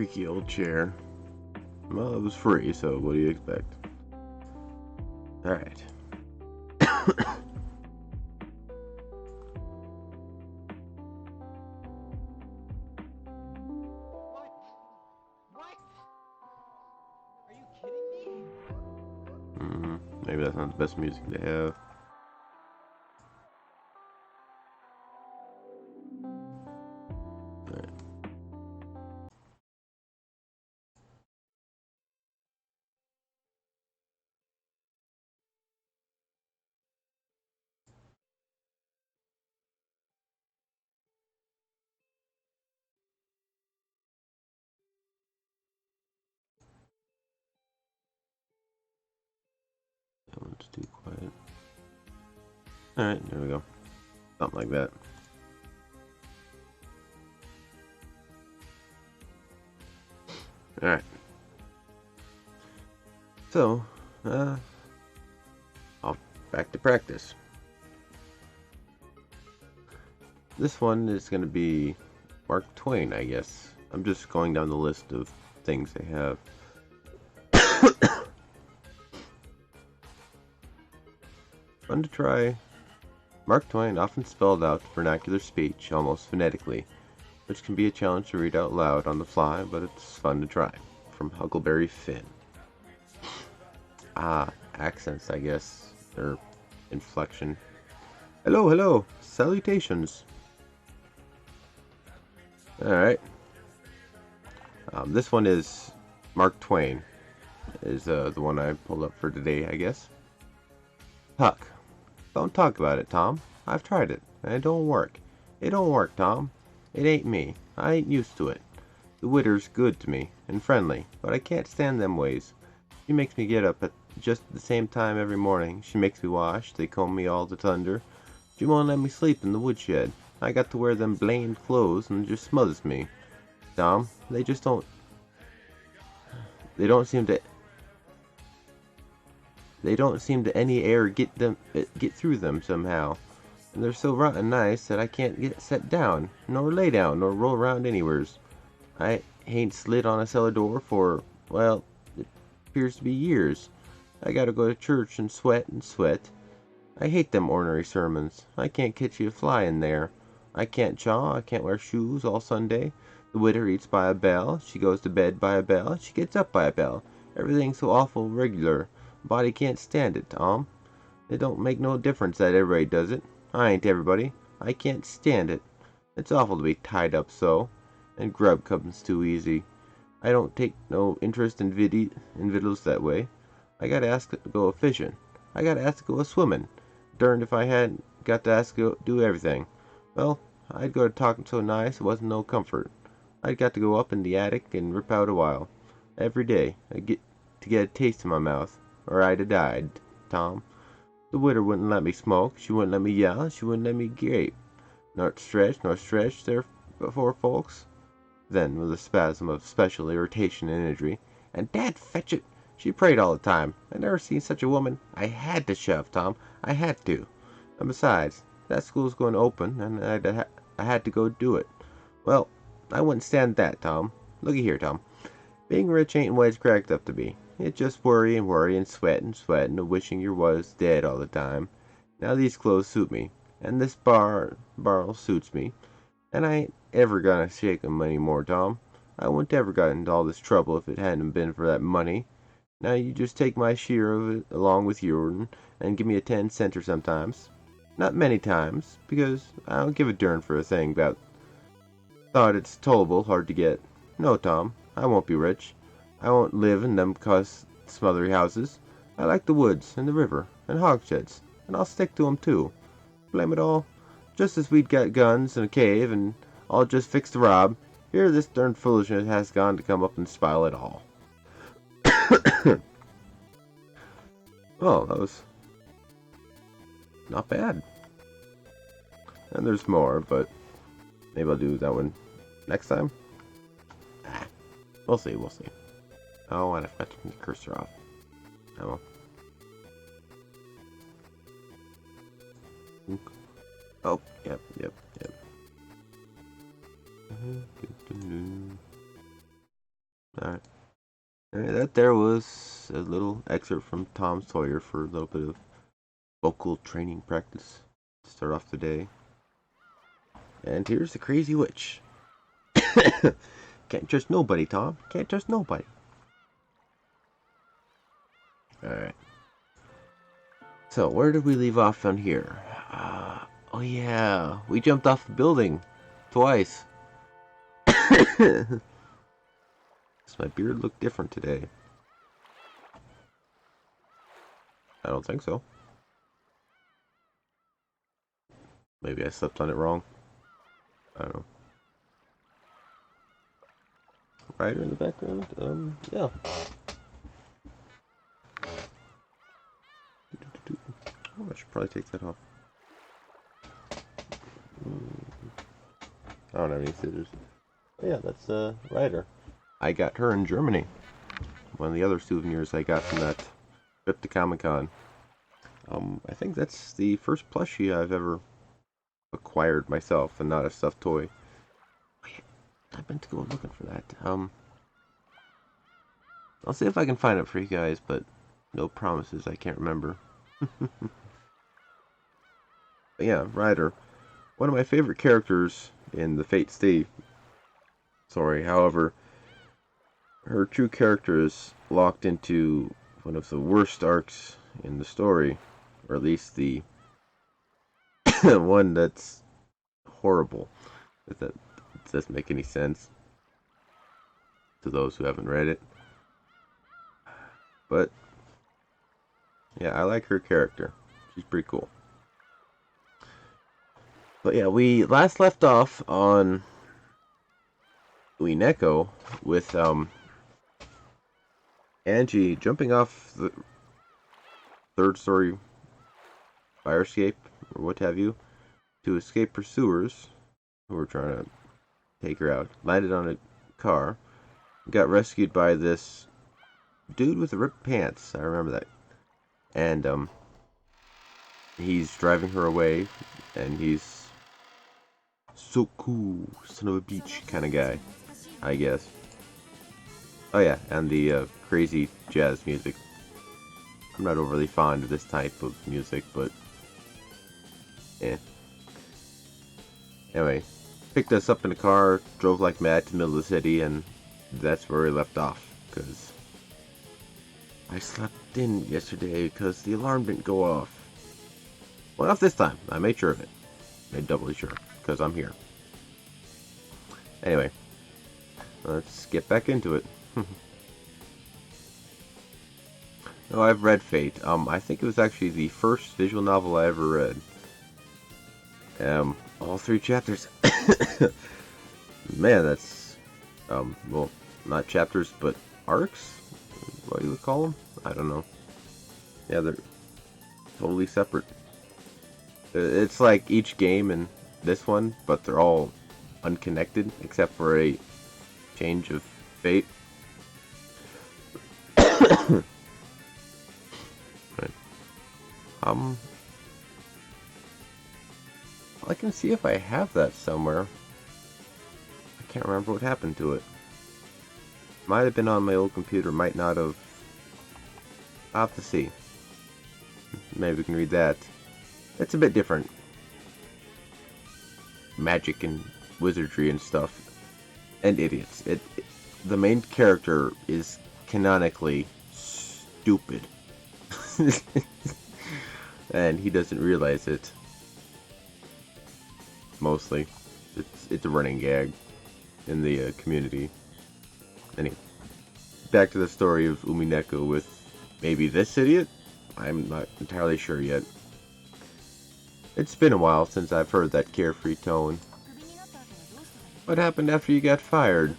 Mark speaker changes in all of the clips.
Speaker 1: creaky old chair. Well, it was free, so what do you expect? Alright.
Speaker 2: What? Are you kidding me?
Speaker 1: Maybe that's not the best music to have. Alright. That one's too quiet. Alright, there we go. Something like that. Alright. So, back to practice. This one is going to be Mark Twain, I guess. I'm just going down the list of things they have. Fun to try. Mark Twain often spelled out vernacular speech almost phonetically, which can be a challenge to read out loud on the fly, but it's fun to try. From Huckleberry Finn. Accents, I guess, or inflection. Hello, hello, salutations. Alright. This one is Mark Twain, is the one I pulled up for today, I guess. Huck. Don't talk about it, Tom. I've tried it, and it don't work. It don't work, Tom. It ain't me. I ain't used to it. The widder's good to me, and friendly, but I can't stand them ways. She makes me get up at just the same time every morning. She makes me wash. They comb me all the thunder. She won't let me sleep in the woodshed. I got to wear them blamed clothes, and it just smothers me. Tom, they just don't... They don't seem to any air get through them somehow. And they're so rotten nice that I can't get set down, nor lay down, nor roll around anywheres. I hain't slid on a cellar door for, well, it appears to be years. I gotta go to church and sweat and sweat. I hate them ornery sermons. I can't catch you a fly in there. I can't chaw, I can't wear shoes all Sunday. The widder eats by a bell, she goes to bed by a bell, she gets up by a bell. Everything's so awful regular. Body can't stand it, Tom. It don't make no difference that everybody does it. I ain't everybody. I can't stand it. It's awful to be tied up so. And grub comes too easy. I don't take no interest in victuals that way. I gotta ask to go a fishing. I gotta ask to go a swimming. Derned if I hadn't got to ask to do everything. Well, I'd go to talking so nice it wasn't no comfort. I'd got to go up in the attic and rip out a while. Every day, to get a taste in my mouth, or I'd a died, Tom. The widder wouldn't let me smoke, she wouldn't let me yell, she wouldn't let me gape. Nor stretch there before folks. Then, with a spasm of special irritation and injury, and Dad fetch it! She prayed all the time. I never seen such a woman. I had to shove, Tom. I had to. And besides, that school's going to open, and I had to go do it. Well, I wouldn't stand that, Tom. Looky here, Tom. Being rich ain't what it's cracked up to be. It's just worry and sweat and wishing you was dead all the time. Now these clothes suit me, and this barrel suits me, and I ain't ever gonna shake 'em any more, Tom. I wouldn't ever got into all this trouble if it hadn't been for that money. Now you just take my share of it along with yourn, and give me a 10-center sometimes. Not many times, because I don't give a dern for a thing about thought it's tolerable hard to get. No, Tom, I won't be rich. I won't live in them cuss smothery houses. I like the woods, and the river, and hogsheads, and I'll stick to 'em too. Blame it all. Just as we'd got guns and a cave, and all just fixed to rob, here this darn foolishness has gone to come up and spile it all. Well, that was not bad. And there's more, but maybe I'll do that one next time. We'll see. Oh, and I forgot to turn the cursor off. Oh. Oh, yep. Alright. That there was a little excerpt from Tom Sawyer for a little bit of vocal training practice to start off the day. And here's the crazy witch. Can't trust nobody, Tom. Can't trust nobody. Alright. So, where did we leave off on here? Oh yeah, we jumped off the building twice. Does my beard look different today? I don't think so. Maybe I slept on it wrong. I don't know. Rider in the background? Yeah. Oh, I should probably take that off. I don't have any scissors. Oh, yeah, that's Ryder. I got her in Germany. One of the other souvenirs I got from that trip to Comic-Con. I think that's the first plushie I've ever acquired myself and not a stuffed toy. I meant to go looking for that. I'll see if I can find it for you guys, but no promises, I can't remember. But yeah, Ryder. One of my favorite characters in the Fate Stay story. However, her true character is locked into one of the worst arcs in the story, or at least the one that's horrible. If that doesn't make any sense to those who haven't read it. But yeah, I like her character. She's pretty cool. But yeah, we last left off on Umineko with Angie jumping off the third story fire escape or what have you to escape pursuers who were trying to take her out. Landed on a car, got rescued by this dude with the ripped pants. I remember that. And he's driving her away, and he's so cool, son of a beach kind of guy, I guess. Oh yeah, and the crazy jazz music. I'm not overly fond of this type of music, but yeah. Anyway, picked us up in a car, drove like mad to the middle of the city, and that's where we left off, because I slept in yesterday because the alarm didn't go off. Well, not this time. I made sure of it. Made doubly sure, because I'm here. Anyway, let's get back into it. Oh, I've read Fate. I think it was actually the first visual novel I ever read. All 3 chapters. Man, that's well, not chapters, but arcs. What you would call them? I don't know. Yeah, they're totally separate. It's like each game in this one, but they're all unconnected except for a change of fate. Right. I can see if I have that somewhere. I can't remember what happened to it. Might have been on my old computer, might not have. I'll have to see. Maybe we can read that. It's a bit different. Magic and wizardry and stuff. And idiots. The main character is canonically stupid. And he doesn't realize it. Mostly. It's a running gag in the community. Anyway, back to the story of Umineko with maybe this idiot? I'm not entirely sure yet. It's been a while since I've heard that carefree tone. What happened after you got fired?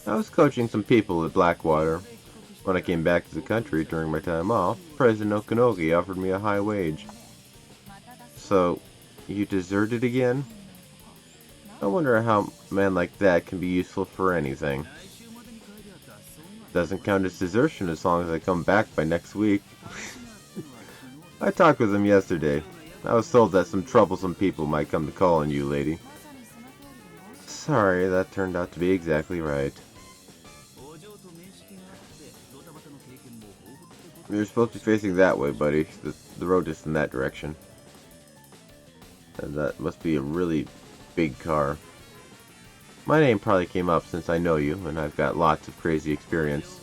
Speaker 1: I was coaching some people at Blackwater. When I came back to the country during my time off, President Okanogi offered me a high wage. So, you deserted again? I wonder how a man like that can be useful for anything. Doesn't count as desertion as long as I come back by next week. I talked with him yesterday. I was told that some troublesome people might come to call on you, lady. Sorry, that turned out to be exactly right. You're supposed to be facing that way, buddy. The road is in that direction. And that must be a really big car. My name probably came up since I know you, and I've got lots of crazy experience.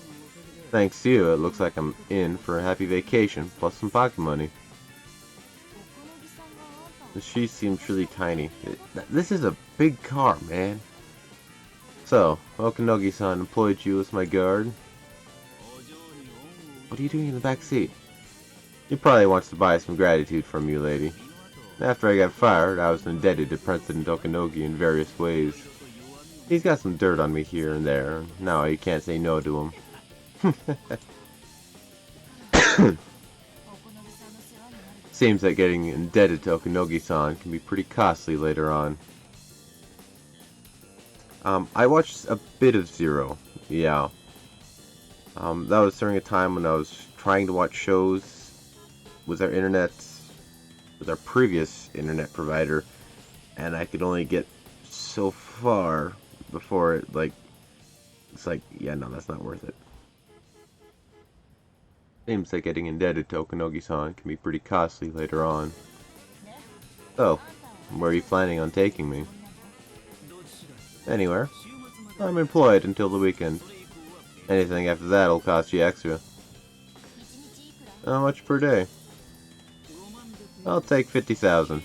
Speaker 1: Thanks to you, it looks like I'm in for a happy vacation, plus some pocket money. She seems really tiny. This is a big car, man. So, Okanogi-san employed you as my guard. What are you doing in the back seat? He probably wants to buy some gratitude from you, lady. After I got fired, I was indebted to President Okanogi in various ways. He's got some dirt on me here and there. Now you can't say no to him. Seems that getting indebted to Okanogi-san can be pretty costly later on. I watched a bit of Zero. Yeah. That was during a time when I was trying to watch shows with our previous internet provider, and I could only get so far before it's like, yeah, no, that's not worth it. Seems like getting indebted to Okanogi-san can be pretty costly later on. So, where are you planning on taking me? Anywhere. I'm employed until the weekend. Anything after that will cost you extra. How much per day? I'll take 50,000,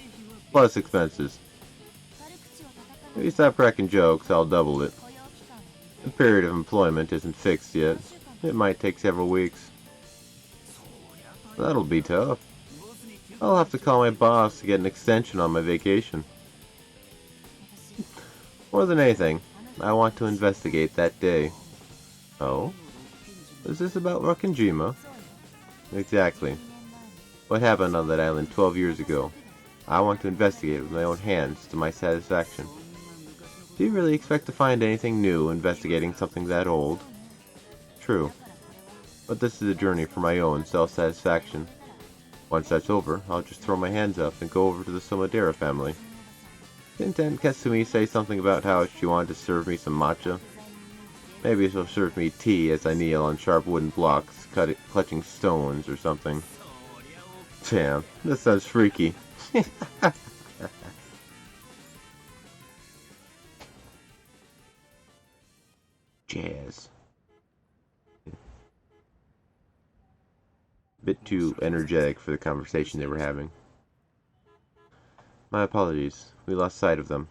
Speaker 1: plus expenses. If you stop cracking jokes, I'll double it. The period of employment isn't fixed yet. It might take several weeks. That'll be tough. I'll have to call my boss to get an extension on my vacation. More than anything, I want to investigate that day. Oh? Is this about Rokkenjima? Exactly. What happened on that island 12 years ago? I want to investigate it with my own hands to my satisfaction. Do you really expect to find anything new investigating something that old? True. But this is a journey for my own self-satisfaction. Once that's over, I'll just throw my hands up and go over to the Somadera family. Didn't Katsumi say something about how she wanted to serve me some matcha? Maybe she'll serve me tea as I kneel on sharp wooden blocks, clutching stones or something. Damn, that sounds freaky. Jazz. Bit too energetic for the conversation they were having. My apologies, we lost sight of them.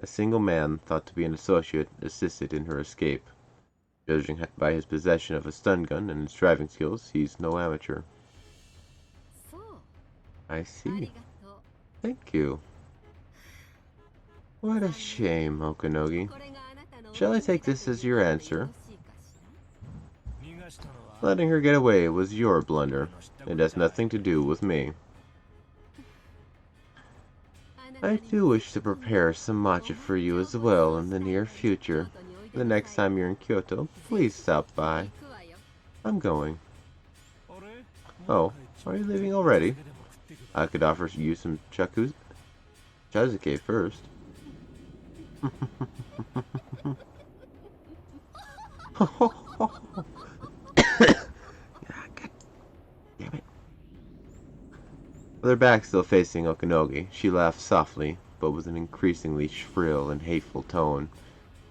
Speaker 1: A single man, thought to be an associate, assisted in her escape. Judging by his possession of a stun gun and his driving skills, he's no amateur. I see. Thank you. What a shame, Okanogi. Shall I take this as your answer? Letting her get away was your blunder. It has nothing to do with me. I do wish to prepare some matcha for you as well in the near future. The next time you're in Kyoto, please stop by. I'm going. Oh, are you leaving already? I could offer you some chazuke first. God damn it. With her back still facing Okanogi, she laughed softly, but with an increasingly shrill and hateful tone,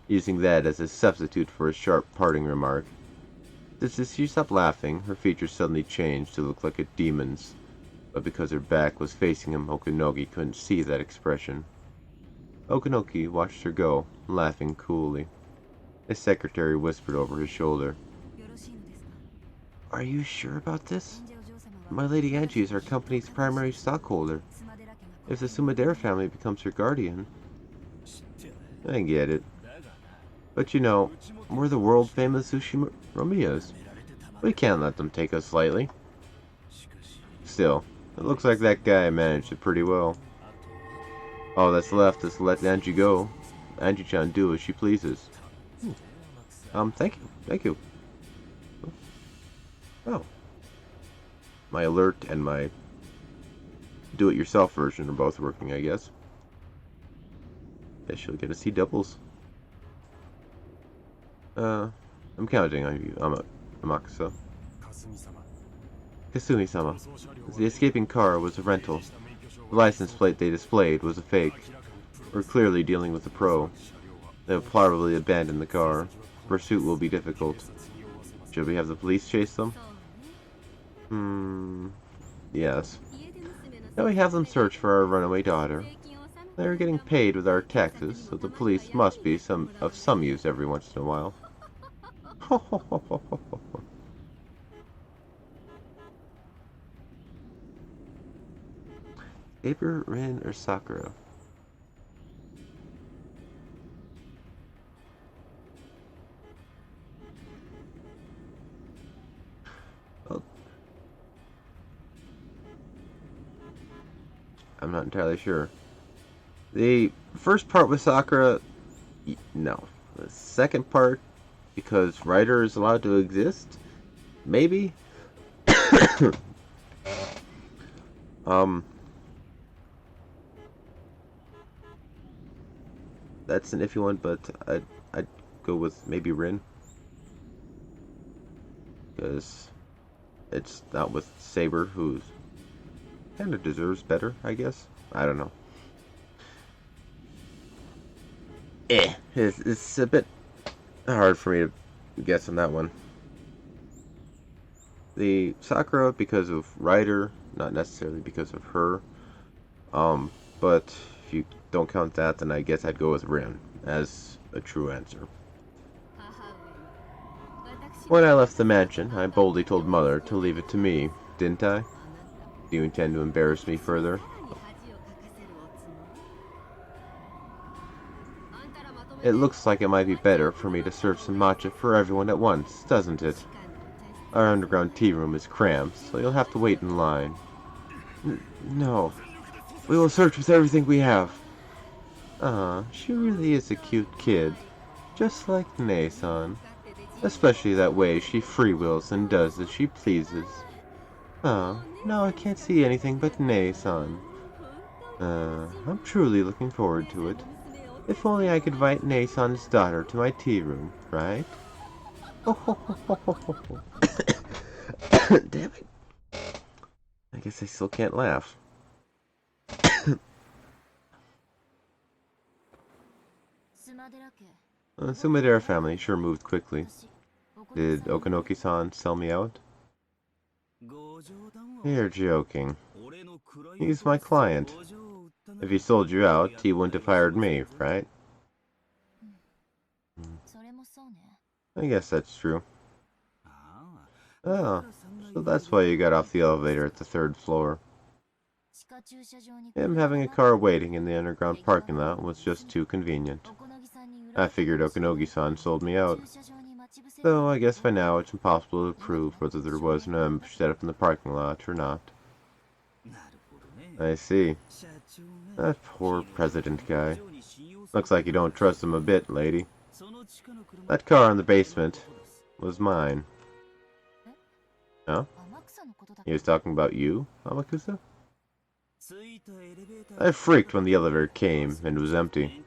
Speaker 1: using that as a substitute for a sharp parting remark. As she stopped laughing, her features suddenly changed to look like a demon's, but because her back was facing him, Okanogi couldn't see that expression. Okanogi watched her go, laughing coolly. His secretary whispered over his shoulder. Are you sure about this? My Lady Angie is our company's primary stockholder. If the Sumadera family becomes her guardian... I get it. But you know, we're the world-famous sushi Romeos. We can't let them take us lightly. Still, it looks like that guy managed it pretty well. All that's left is to let Angie go. Angie-chan do as she pleases. Thank you. Oh. My alert and my do-it-yourself version are both working, I guess. Guess you'll get to see doubles. I'm counting on you, Amakusa. Kasumi-sama. The escaping car was a rental. The license plate they displayed was a fake. We're clearly dealing with a pro. They have probably abandoned the car. Pursuit will be difficult. Should we have the police chase them? Yes. Now we have them search for our runaway daughter. They are getting paid with our taxes, so the police must be of some use every once in a while. April, Rin, or Sakura? Well, I'm not entirely sure. The first part with Sakura, no. The second part, because Ryder is allowed to exist, maybe. That's an iffy one, but I'd go with maybe Rin, because it's not with Saber, who kind of deserves better, I guess. I don't know. It's a bit hard for me to guess on that one. The Sakura because of Ryder, not necessarily because of her. But if you don't count that, then I guess I'd go with Rin as a true answer. When I left the mansion, I boldly told Mother to leave it to me, didn't I? Do you intend to embarrass me further? It looks like it might be better for me to serve some matcha for everyone at once, doesn't it? Our underground tea room is cramped, so you'll have to wait in line. No. We will search with everything we have. She really is a cute kid. Just like Nei-san. Especially that way she freewheels and does as she pleases. Now I can't see anything but Nei-san. I'm truly looking forward to it. If only I could invite Nei-san's daughter to my tea room, right? Damn it. I guess I still can't laugh. The Sumadera family sure moved quickly. Did Okanoki-san sell me out? You're joking. He's my client. If he sold you out, he wouldn't have hired me, right? I guess that's true. Oh, so that's why you got off the elevator at the 3rd floor. Him having a car waiting in the underground parking lot was just too convenient. I figured Okanogi-san sold me out. Though I guess by now it's impossible to prove whether there was an ambush set up in the parking lot or not. I see. That poor president guy. Looks like you don't trust him a bit, lady. That car in the basement was mine. Huh? He was talking about you, Amakusa? I freaked when the elevator came and was empty.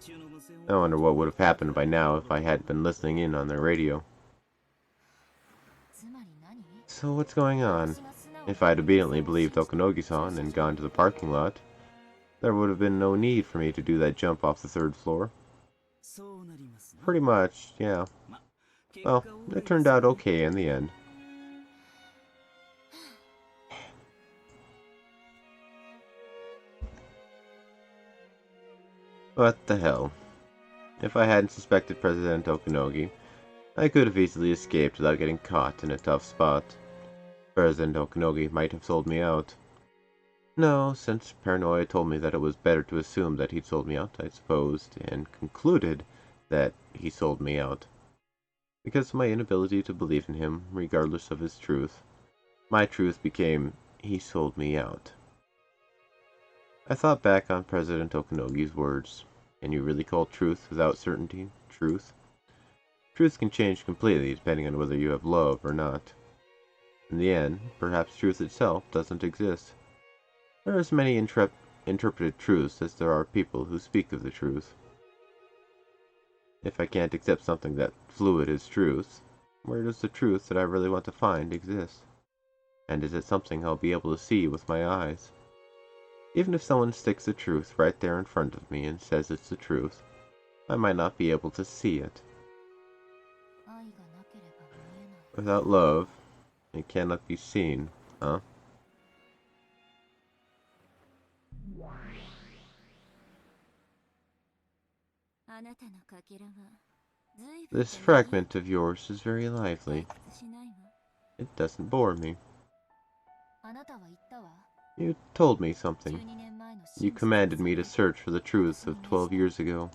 Speaker 1: I wonder what would have happened by now if I hadn't been listening in on their radio. So what's going on? If I'd obediently believed Okanogi-san and gone to the parking lot, there would have been no need for me to do that jump off the 3rd floor. Pretty much, yeah. Well, it turned out okay in the end. What the hell? If I hadn't suspected President Okanogi, I could have easily escaped without getting caught in a tough spot. President Okanogi might have sold me out. No, since paranoia told me that it was better to assume that he'd sold me out, I supposed, and concluded that he sold me out. Because of my inability to believe in him, regardless of his truth, my truth became, he sold me out. I thought back on President Okanogi's words. Can you really call truth without certainty truth? Truth can change completely depending on whether you have love or not. In the end, perhaps truth itself doesn't exist. There are as many interpreted truths as there are people who speak of the truth. If I can't accept something that fluid as truth, where does the truth that I really want to find exist? And is it something I'll be able to see with my eyes? Even if someone sticks the truth right there in front of me and says it's the truth, I might not be able to see it. Without love, it cannot be seen, huh? This fragment of yours is very lively. It doesn't bore me. You told me something. You commanded me to search for the truth of 12 years ago.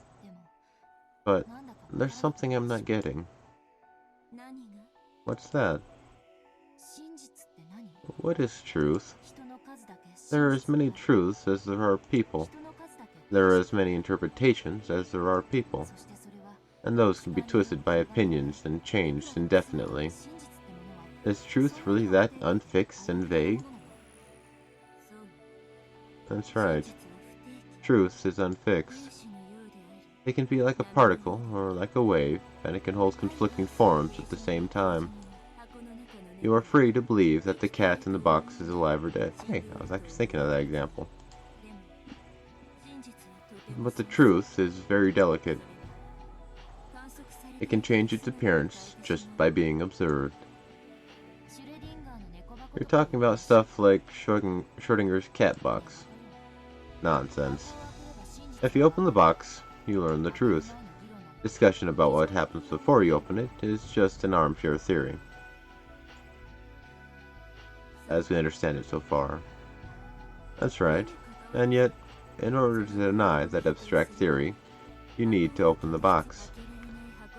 Speaker 1: But there's something I'm not getting. What's that? What is truth? There are as many truths as there are people. There are as many interpretations as there are people. And those can be twisted by opinions and changed indefinitely. Is truth really that unfixed and vague? That's right. Truth is unfixed. It can be like a particle or like a wave, and it can hold conflicting forms at the same time. You are free to believe that the cat in the box is alive or dead. Hey, I was actually thinking of that example. But the truth is very delicate. It can change its appearance just by being observed. You're talking about stuff like Schrödinger's cat box. Nonsense. If you open the box, you learn the truth. Discussion about what happens before you open it is just an armchair theory, as we understand it so far. That's right. And yet, in order to deny that abstract theory, you need to open the box.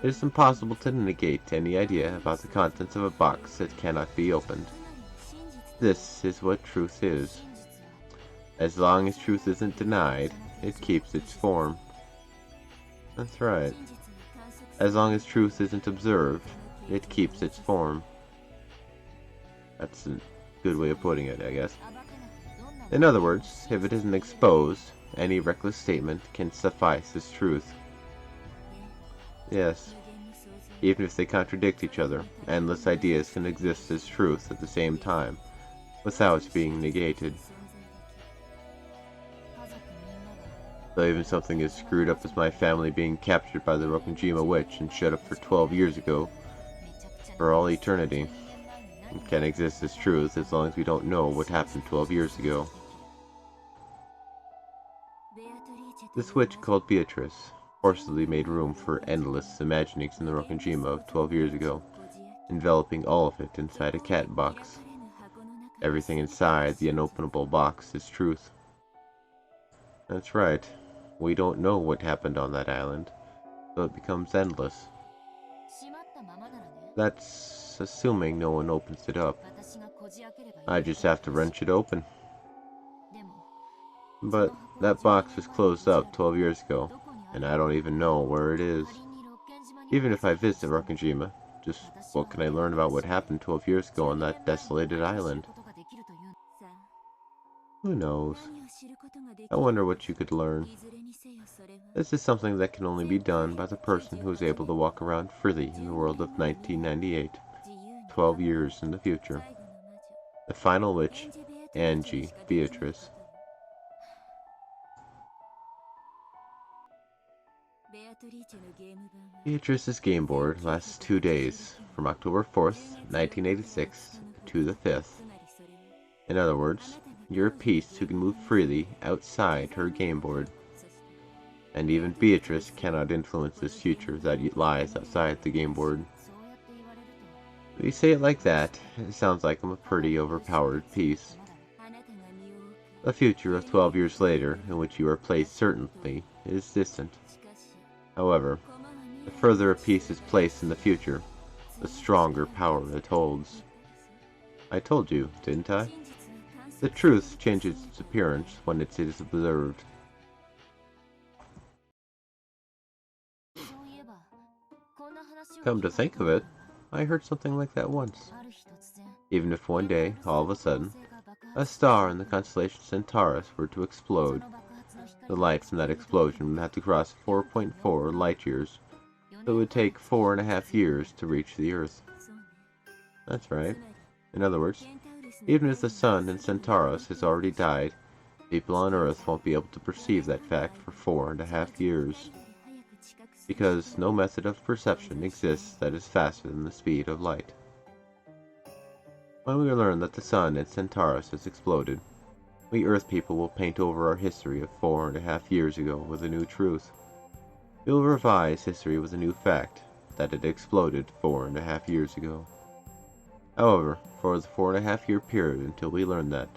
Speaker 1: It is impossible to negate any idea about the contents of a box that cannot be opened. This is what truth is. As long as truth isn't denied, it keeps its form. That's right. As long as truth isn't observed, it keeps its form. That's a good way of putting it, I guess. In other words, if it isn't exposed, any reckless statement can suffice as truth. Yes. Even if they contradict each other, endless ideas can exist as truth at the same time, without being negated. Though even something as screwed up as my family being captured by the Rokkenjima witch and shut up for 12 years ago, for all eternity, it can exist as truth as long as we don't know what happened 12 years ago. This witch called Beatrice forcibly made room for endless imaginings in the Rokkenjima of 12 years ago, enveloping all of it inside a cat box. Everything inside the unopenable box is truth. That's right. We don't know what happened on that island, so it becomes endless. That's assuming no one opens it up. I just have to wrench it open. But that box was closed up 12 years ago, and I don't even know where it is. Even if I visit Rokkenjima, just what can I learn about what happened 12 years ago on that desolated island? Who knows? I wonder what you could learn. This is something that can only be done by the person who is able to walk around freely in the world of 1998, 12 years in the future. The final witch, Angie Beatrice. Beatrice's game board lasts 2 days, from October 4th, 1986 to the 5th. In other words, you're a piece who can move freely outside her game board. And even Beatrice cannot influence this future that lies outside the game board. When you say it like that, it sounds like I'm a pretty overpowered piece. The future of 12 years later, in which you are placed certainly, is distant. However, the further a piece is placed in the future, the stronger power it holds. I told you, didn't I? The truth changes its appearance when it is observed. Come to think of it, I heard something like that once. Even if one day, all of a sudden, a star in the constellation Centaurus were to explode, the light from that explosion would have to cross 4.4 light years, so it would take 4.5 years to reach the Earth. That's right. In other words, Even if the sun in Centaurus has already died, people on Earth won't be able to perceive that fact for 4.5 years, because no method of perception exists that is faster than the speed of light. When we learn that the sun in Centaurus has exploded, we Earth people will paint over our history of 4.5 years ago with a new truth. We will revise history with a new fact, that it exploded 4.5 years ago. However, for the 4.5 year period until we learn that,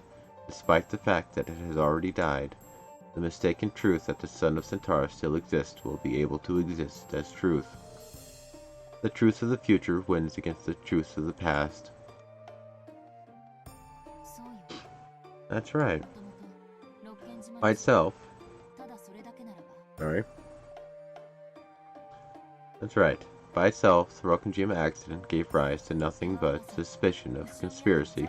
Speaker 1: despite the fact that it has already died, the mistaken truth that the sun of Centaurus still exists will be able to exist as truth. The truth of the future wins against the truth of the past. That's right. By itself. Sorry. That's right. By itself, the Rokkenjima accident gave rise to nothing but suspicion of conspiracy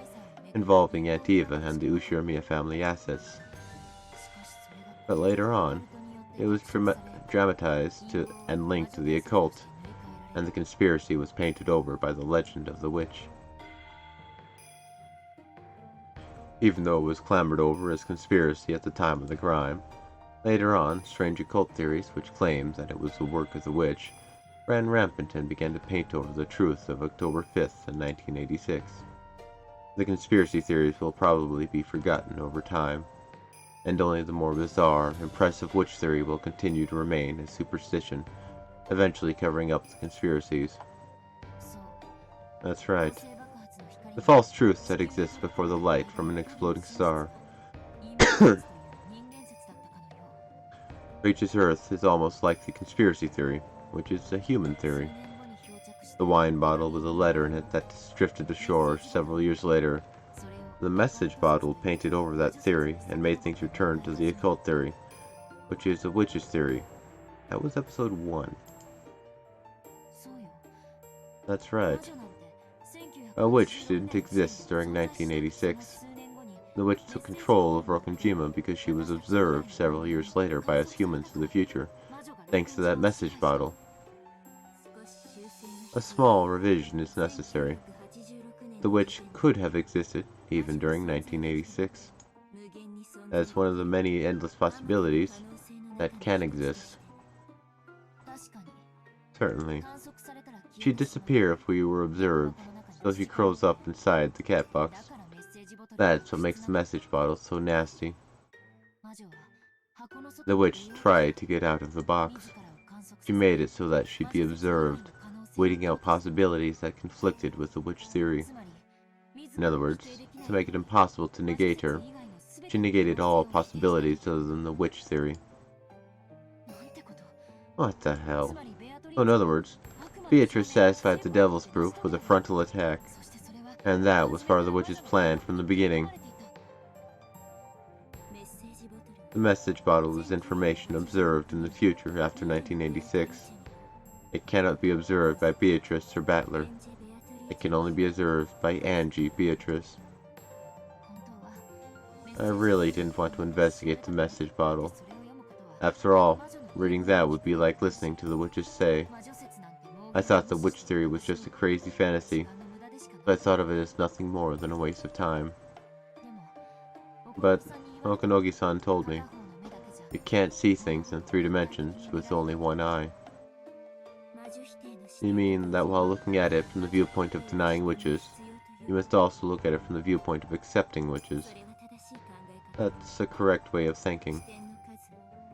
Speaker 1: involving Antiva and the Ushiramiya family assets. But later on, it was dramatized and linked to the occult, and the conspiracy was painted over by the legend of the witch. Even though it was clamored over as conspiracy at the time of the crime, later on, strange occult theories which claimed that it was the work of the witch ran rampant and began to paint over the truth of October 5th in 1986. The conspiracy theories will probably be forgotten over time, and only the more bizarre, impressive witch theory will continue to remain as superstition, eventually covering up the conspiracies. That's right. The false truth that exists before the light from an exploding star reaches Earth is almost like the conspiracy theory, which is a human theory. The wine bottle with a letter in it that drifted ashore several years later. The message bottle painted over that theory and made things return to the occult theory, which is a witch's theory. That was episode 1. That's right. A witch didn't exist during 1986. The witch took control of Rokkenjima because she was observed several years later by us humans in the future, thanks to that message bottle. A small revision is necessary. The witch could have existed even during 1986. That's one of the many endless possibilities that can exist. Certainly. She'd disappear if we were observed, so she curls up inside the cat box. That's what makes the message bottle so nasty. The witch tried to get out of the box. She made it so that she'd be observed, weeding out possibilities that conflicted with the witch theory. In other words, to make it impossible to negate her, she negated all possibilities other than the witch theory. What the hell? Oh, in other words, Beatrice satisfied the devil's proof with a frontal attack, and that was part of the witch's plan from the beginning. The message bottle is information observed in the future after 1986. It cannot be observed by Beatrice or Battler. It can only be observed by Angie Beatrice. I really didn't want to investigate the message bottle. After all, reading that would be like listening to the witches say. I thought the witch theory was just a crazy fantasy, but I thought of it as nothing more than a waste of time. But Okanogi-san told me, you can't see things in 3 dimensions with only one eye. You mean that while looking at it from the viewpoint of denying witches, you must also look at it from the viewpoint of accepting witches. That's a correct way of thinking.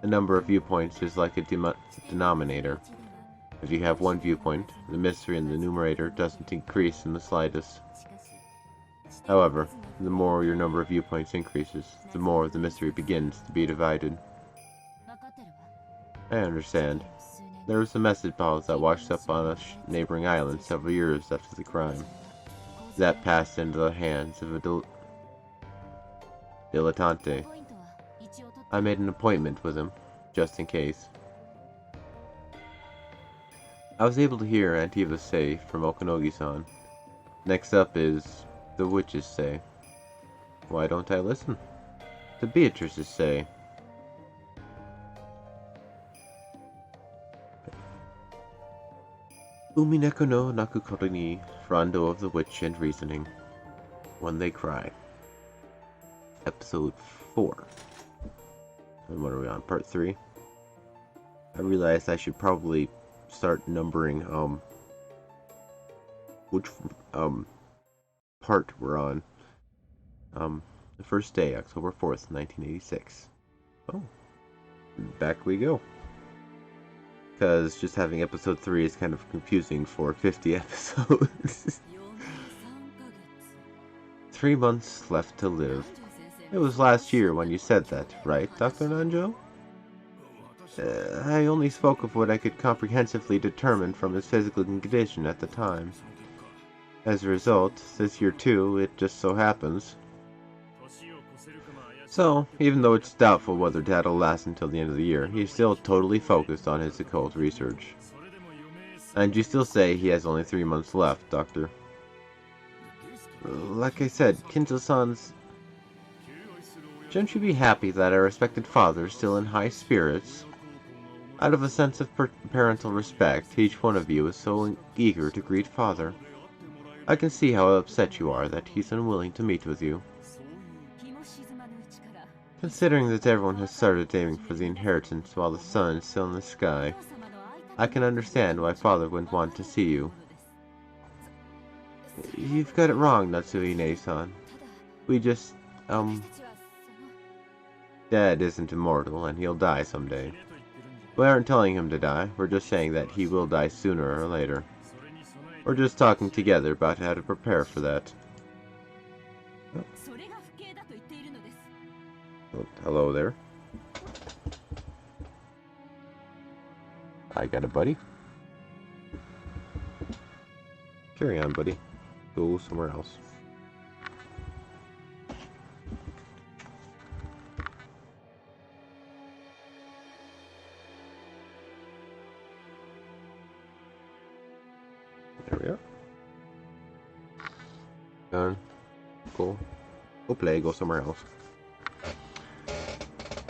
Speaker 1: The number of viewpoints is like a denominator. If you have one viewpoint, the mystery in the numerator doesn't increase in the slightest. However, the more your number of viewpoints increases, the more the mystery begins to be divided. I understand. There was a message bottle that washed up on a neighboring island several years after the crime. That passed into the hands of a dilettante. I made an appointment with him, just in case. I was able to hear Antiva say from Okanogi-san. Next up is the witches say. Why don't I listen? The Beatrices say. Umineko no Nakukori ni, Rondo of the Witch and Reasoning. When They Cry. Episode 4. And what are we on? Part 3? I realized I should probably start numbering, which, part we're on. The first day, October 4th, 1986. Oh. Back we go. Because just having episode 3 is kind of confusing for 50 episodes. 3 months left to live. It was last year when you said that, right, Dr. Nanjo? I only spoke of what I could comprehensively determine from his physical condition at the time. As a result, this year too, it just so happens. So, even though it's doubtful whether Dad will last until the end of the year, he's still totally focused on his occult research. And you still say he has only 3 months left, Doctor. Like I said, Kinzo-san's... Shouldn't you be happy that our respected father is still in high spirits? Out of a sense of parental respect, each one of you is so eager to greet Father. I can see how upset you are that he's unwilling to meet with you. Considering that everyone has started aiming for the inheritance while the sun is still in the sky, I can understand why Father wouldn't want to see you. You've got it wrong, Natsui-ne-san. We just, Dad isn't immortal, and he'll die someday. We aren't telling him to die, we're just saying that he will die sooner or later. We're just talking together about how to prepare for that. Oh, hello there. I got a buddy. Carry on, buddy. Go somewhere else. There we are. Done. Go play, go somewhere else.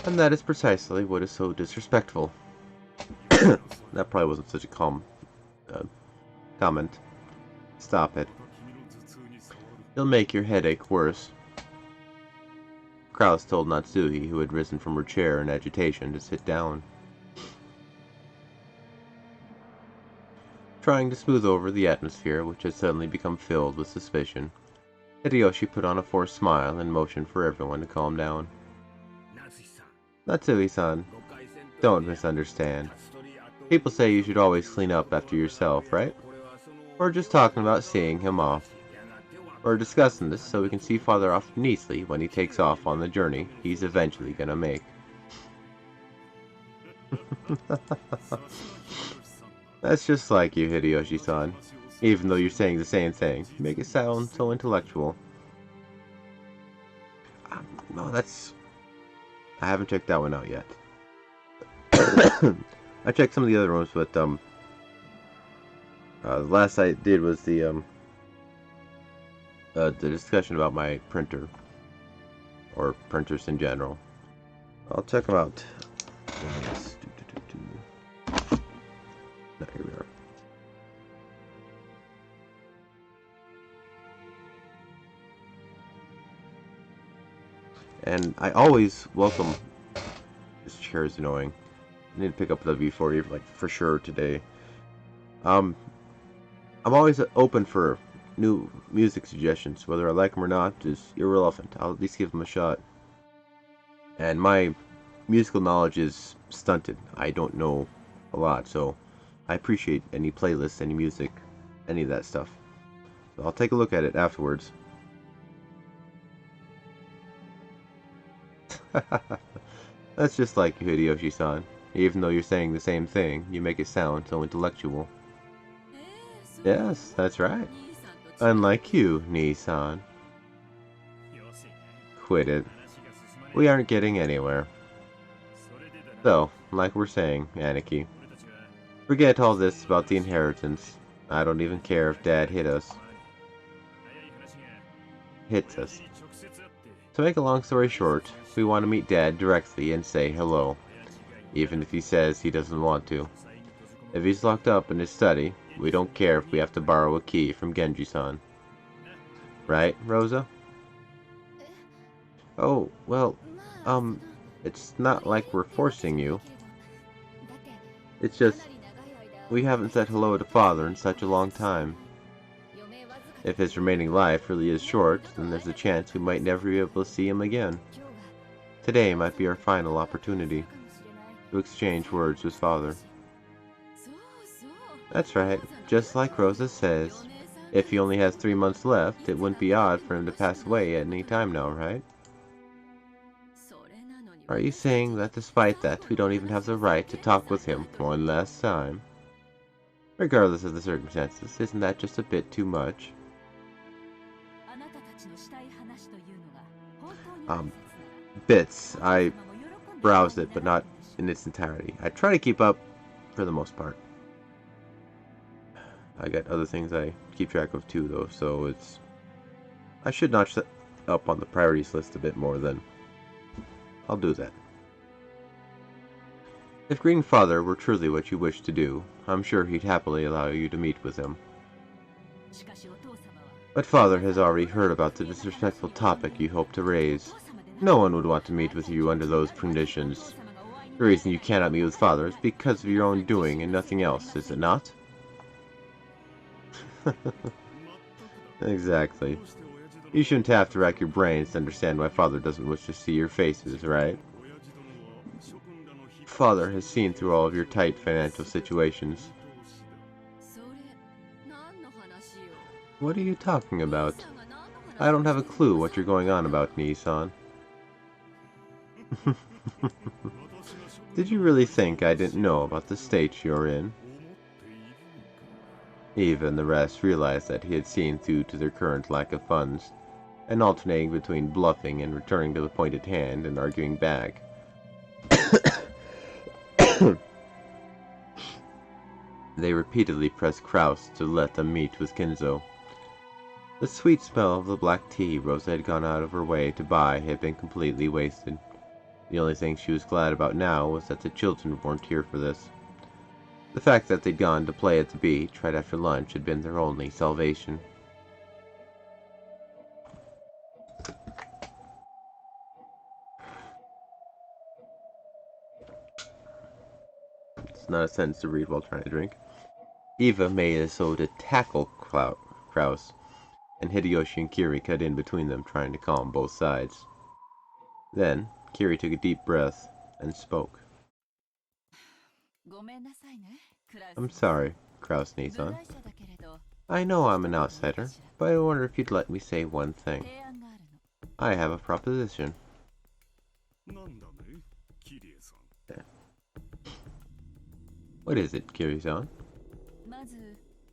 Speaker 1: And that is precisely what is so disrespectful. That probably wasn't such a calm comment. Stop it. It'll make your headache worse. Kraus told Natsuhi, who had risen from her chair in agitation, to sit down. Trying to smooth over the atmosphere, which had suddenly become filled with suspicion, Hideyoshi put on a forced smile and motioned for everyone to calm down. Natsui-san, don't misunderstand. People say you should always clean up after yourself, right? We're just talking about seeing him off. We're discussing this so we can see Father off neatly when he takes off on the journey he's eventually gonna make. That's just like you, Hideyoshi-san. Even though you're saying the same thing, you make it sound so intellectual. No, that's... I haven't checked that one out yet. I checked some of the other ones, but the last I did was the discussion about my printer, or printers in general. I'll check them out. Yes. No, here we are. And I always welcome... This chair is annoying. I need to pick up the V40 like for sure today. I'm always open for new music suggestions. Whether I like them or not is irrelevant. I'll at least give them a shot. And my musical knowledge is stunted. I don't know a lot, so I appreciate any playlists, any music, any of that stuff. So I'll take a look at it afterwards. That's just like you, Hideyoshi-san. Even though you're saying the same thing, you make it sound so intellectual. Yes, that's right. Unlike you, Nii-san. Quit it. We aren't getting anywhere. So, like we're saying, Aniki, forget all this about the inheritance. I don't even care if Dad hits us. To make a long story short, we want to meet Dad directly and say hello, even if he says he doesn't want to. If he's locked up in his study, we don't care if we have to borrow a key from Genji-san. Right, Rosa? Oh, well, it's not like we're forcing you. It's just, we haven't said hello to Father in such a long time. If his remaining life really is short, then there's a chance we might never be able to see him again. Today might be our final opportunity to exchange words with Father. That's right, just like Rosa says. If he only has 3 months left, it wouldn't be odd for him to pass away at any time now, right? Are you saying that despite that, we don't even have the right to talk with him one last time? Regardless of the circumstances, isn't that just a bit too much? Bits. I browsed it, but not in its entirety. I try to keep up for the most part. I got other things I keep track of too, though, so it's... I should notch that up on the priorities list a bit more then. I'll do that. If Green Father were truly what you wish to do, I'm sure he'd happily allow you to meet with him. But Father has already heard about the disrespectful topic you hope to raise. No one would want to meet with you under those conditions. The reason you cannot meet with Father is because of your own doing and nothing else, is it not? Exactly. You shouldn't have to rack your brains to understand why Father doesn't wish to see your faces, right? Father has seen through all of your tight financial situations. What are you talking about? I don't have a clue what you're going on about, Nissan. Did you really think I didn't know about the state you're in? Eva and the rest realized that he had seen through to their current lack of funds, and alternating between bluffing and returning to the point at hand and arguing back. They repeatedly pressed Kraus to let them meet with Kinzo. The sweet smell of the black tea Rosa had gone out of her way to buy had been completely wasted. The only thing she was glad about now was that the children weren't here for this. The fact that they'd gone to play at the beach right after lunch had been their only salvation. It's not a sentence to read while trying to drink. Eva made as though to tackle Kraus, and Hideyoshi and Kiri cut in between them, trying to calm both sides. Then, Kiri took a deep breath and spoke. I'm sorry, Kraus-Nissan. I know I'm an outsider, but I wonder if you'd let me say one thing. I have a proposition. What is it, Kiri-san?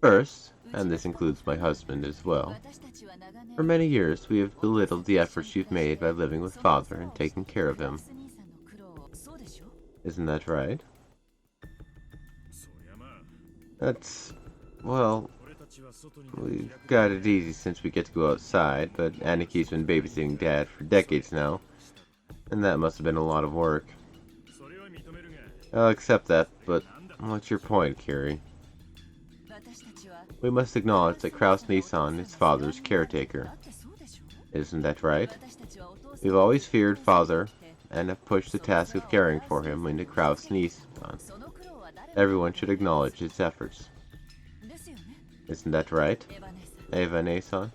Speaker 1: First, and this includes my husband as well, for many years we have belittled the efforts you've made by living with Father and taking care of him. Isn't that right? That's... well... we've got it easy since we get to go outside, but Aniki's been babysitting Dad for decades now, and that must have been a lot of work. I'll accept that, but what's your point, Kiri? We must acknowledge that Kraus-Nissan is Father's caretaker. Isn't that right? We've always feared Father, and have pushed the task of caring for him into Kraus-Nissan. Everyone should acknowledge his efforts. Isn't that right, Eva-Nissan?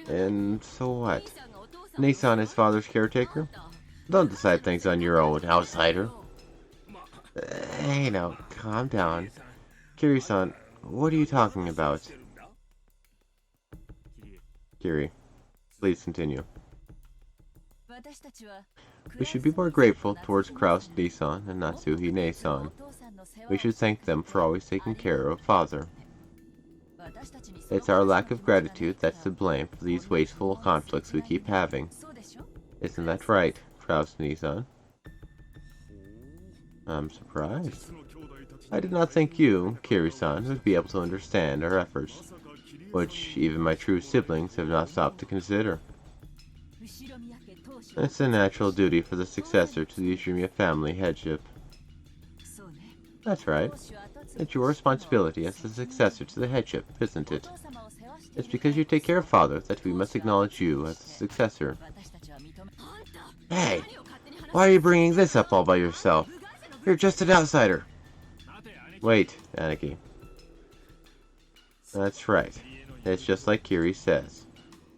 Speaker 1: And so what? Nissan is Father's caretaker? Don't decide things on your own, outsider. Hey now, calm down. Kiri-san, what are you talking about? Kiri, please continue. We should be more grateful towards Kraus-Nissan and Natsuhine-san. We should thank them for always taking care of Father. It's our lack of gratitude that's to blame for these wasteful conflicts we keep having. Isn't that right, Kraus-Nissan? I'm surprised. I did not think you, Kiri-san, would be able to understand our efforts, which even my true siblings have not stopped to consider. It's a natural duty for the successor to the Ushimiya family headship. That's right. It's your responsibility as the successor to the headship, isn't it? It's because you take care of father that we must acknowledge you as the successor. Hey! Why are you bringing this up all by yourself? You're just an outsider. Wait, Aniki. That's right. It's just like Kiri says.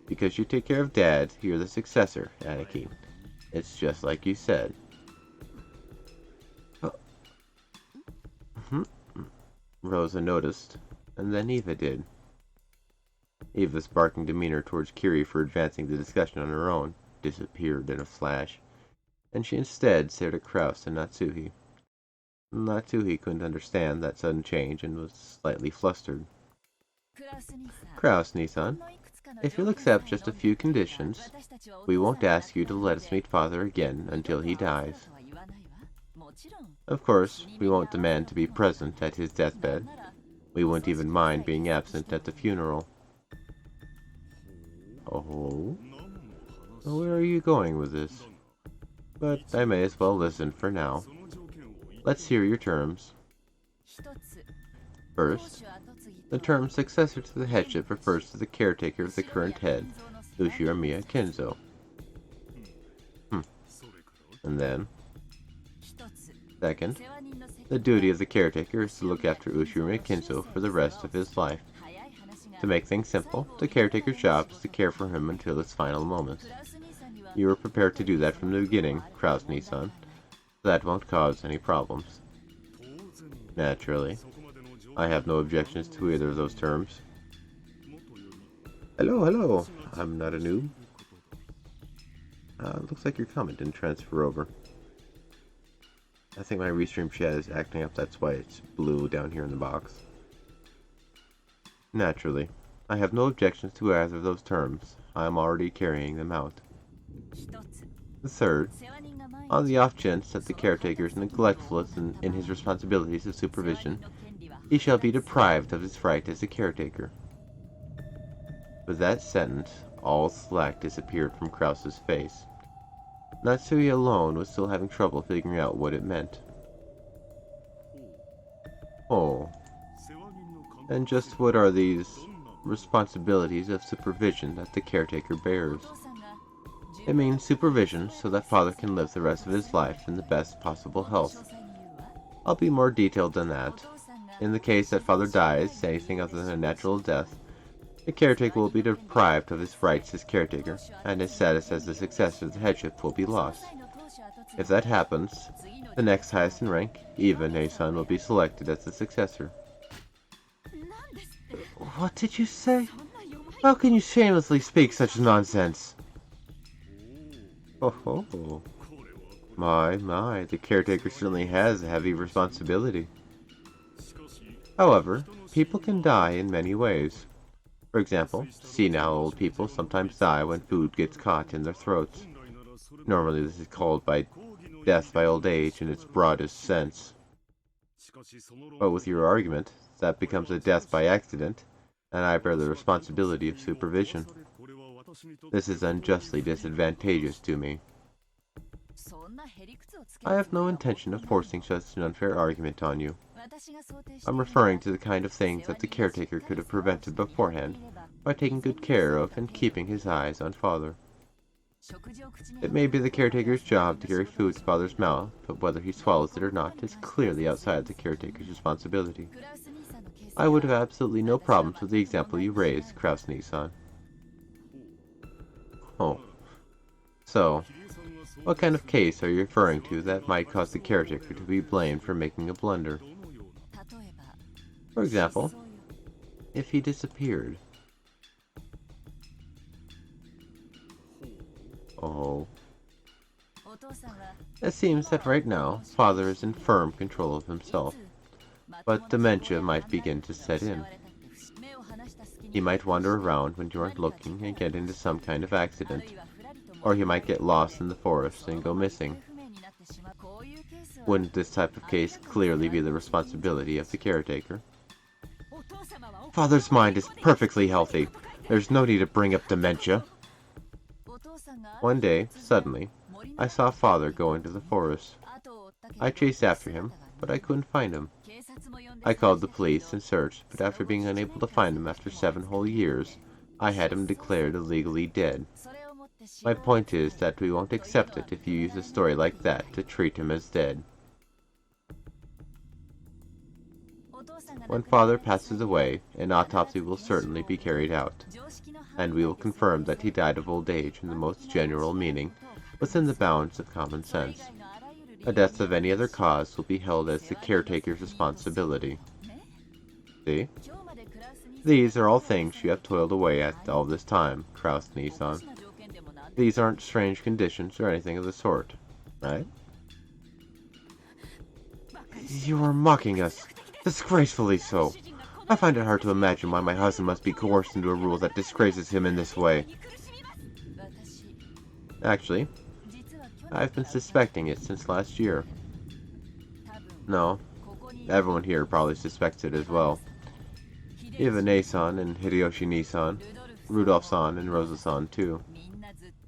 Speaker 1: Because you take care of Dad, you're the successor, Aniki. It's just like you said. Rosa noticed, and then Eva did. Eva's barking demeanor towards Kiri for advancing the discussion on her own disappeared in a flash, and she instead stared at Kraus and Natsuhi. Natsuhi couldn't understand that sudden change and was slightly flustered. Kraus, Nissan, if you'll accept just a few conditions, we won't ask you to let us meet father again until he dies. Of course, we won't demand to be present at his deathbed. We wouldn't even mind being absent at the funeral. Oh? Where are you going with this? But I may as well listen for now. Let's hear your terms. First, the term successor to the headship refers to the caretaker of the current head, Ushiramiya Kenzo. And then, second, the duty of the caretaker is to look after Ushiramiya Kenzo for the rest of his life. To make things simple, the caretaker's job is to care for him until his final moments. You were prepared to do that from the beginning, Kraus Nissan. That won't cause any problems. Naturally. I have no objections to either of those terms. Hello. I'm not a noob. Looks like your comment didn't transfer over. I think my restream chat is acting up, that's why it's blue down here in the box. Naturally. I have no objections to either of those terms. I am already carrying them out. The third, on the off chance that the caretaker is neglectful in his responsibilities of supervision, he shall be deprived of his right as a caretaker. With that sentence, all slack disappeared from Kraus's face. Natsuhi alone was still having trouble figuring out what it meant. Oh. And just what are these responsibilities of supervision that the caretaker bears? It means supervision so that father can live the rest of his life in the best possible health. I'll be more detailed than that. In the case that father dies, anything other than a natural death, the caretaker will be deprived of his rights as caretaker, and his status as the successor of the headship will be lost. If that happens, the next highest in rank, Eva Neisan, will be selected as the successor. What did you say? How can you shamelessly speak such nonsense? Oh. My, the caretaker certainly has a heavy responsibility. However, people can die in many ways. For example, senile old people sometimes die when food gets caught in their throats. Normally this is called death by old age in its broadest sense. But with your argument, that becomes a death by accident, and I bear the responsibility of supervision. This is unjustly disadvantageous to me. I have no intention of forcing such an unfair argument on you. I'm referring to the kind of things that the caretaker could have prevented beforehand by taking good care of and keeping his eyes on father. It may be the caretaker's job to carry food to father's mouth, but whether he swallows it or not is clearly outside the caretaker's responsibility. I would have absolutely no problems with the example you raised, Kraus Nissan. Oh. So, what kind of case are you referring to that might cause the caretaker to be blamed for making a blunder? For example, if he disappeared. Oh. It seems that right now, father is in firm control of himself, but dementia might begin to set in. He might wander around when you aren't looking and get into some kind of accident, or he might get lost in the forest and go missing. Wouldn't this type of case clearly be the responsibility of the caretaker? Father's mind is perfectly healthy. There's no need to bring up dementia. One day, suddenly, I saw father go into the forest. I chased after him, but I couldn't find him. I called the police and searched, but after being unable to find him after 7 whole years, I had him declared illegally dead. My point is that we won't accept it if you use a story like that to treat him as dead. When father passes away, an autopsy will certainly be carried out, and we will confirm that he died of old age in the most general meaning, within the bounds of common sense. A death of any other cause will be held as the caretaker's responsibility. See? These are all things you have toiled away at all this time, Kraus-Nissan. These aren't strange conditions or anything of the sort, right? You are mocking us. Disgracefully so. I find it hard to imagine why my husband must be coerced into a rule that disgraces him in this way. Actually, I've been suspecting it since last year. No, everyone here probably suspects it as well. Even Nei-san and Hideyoshi-Nissan, Rudolph-san and Rosa-san too.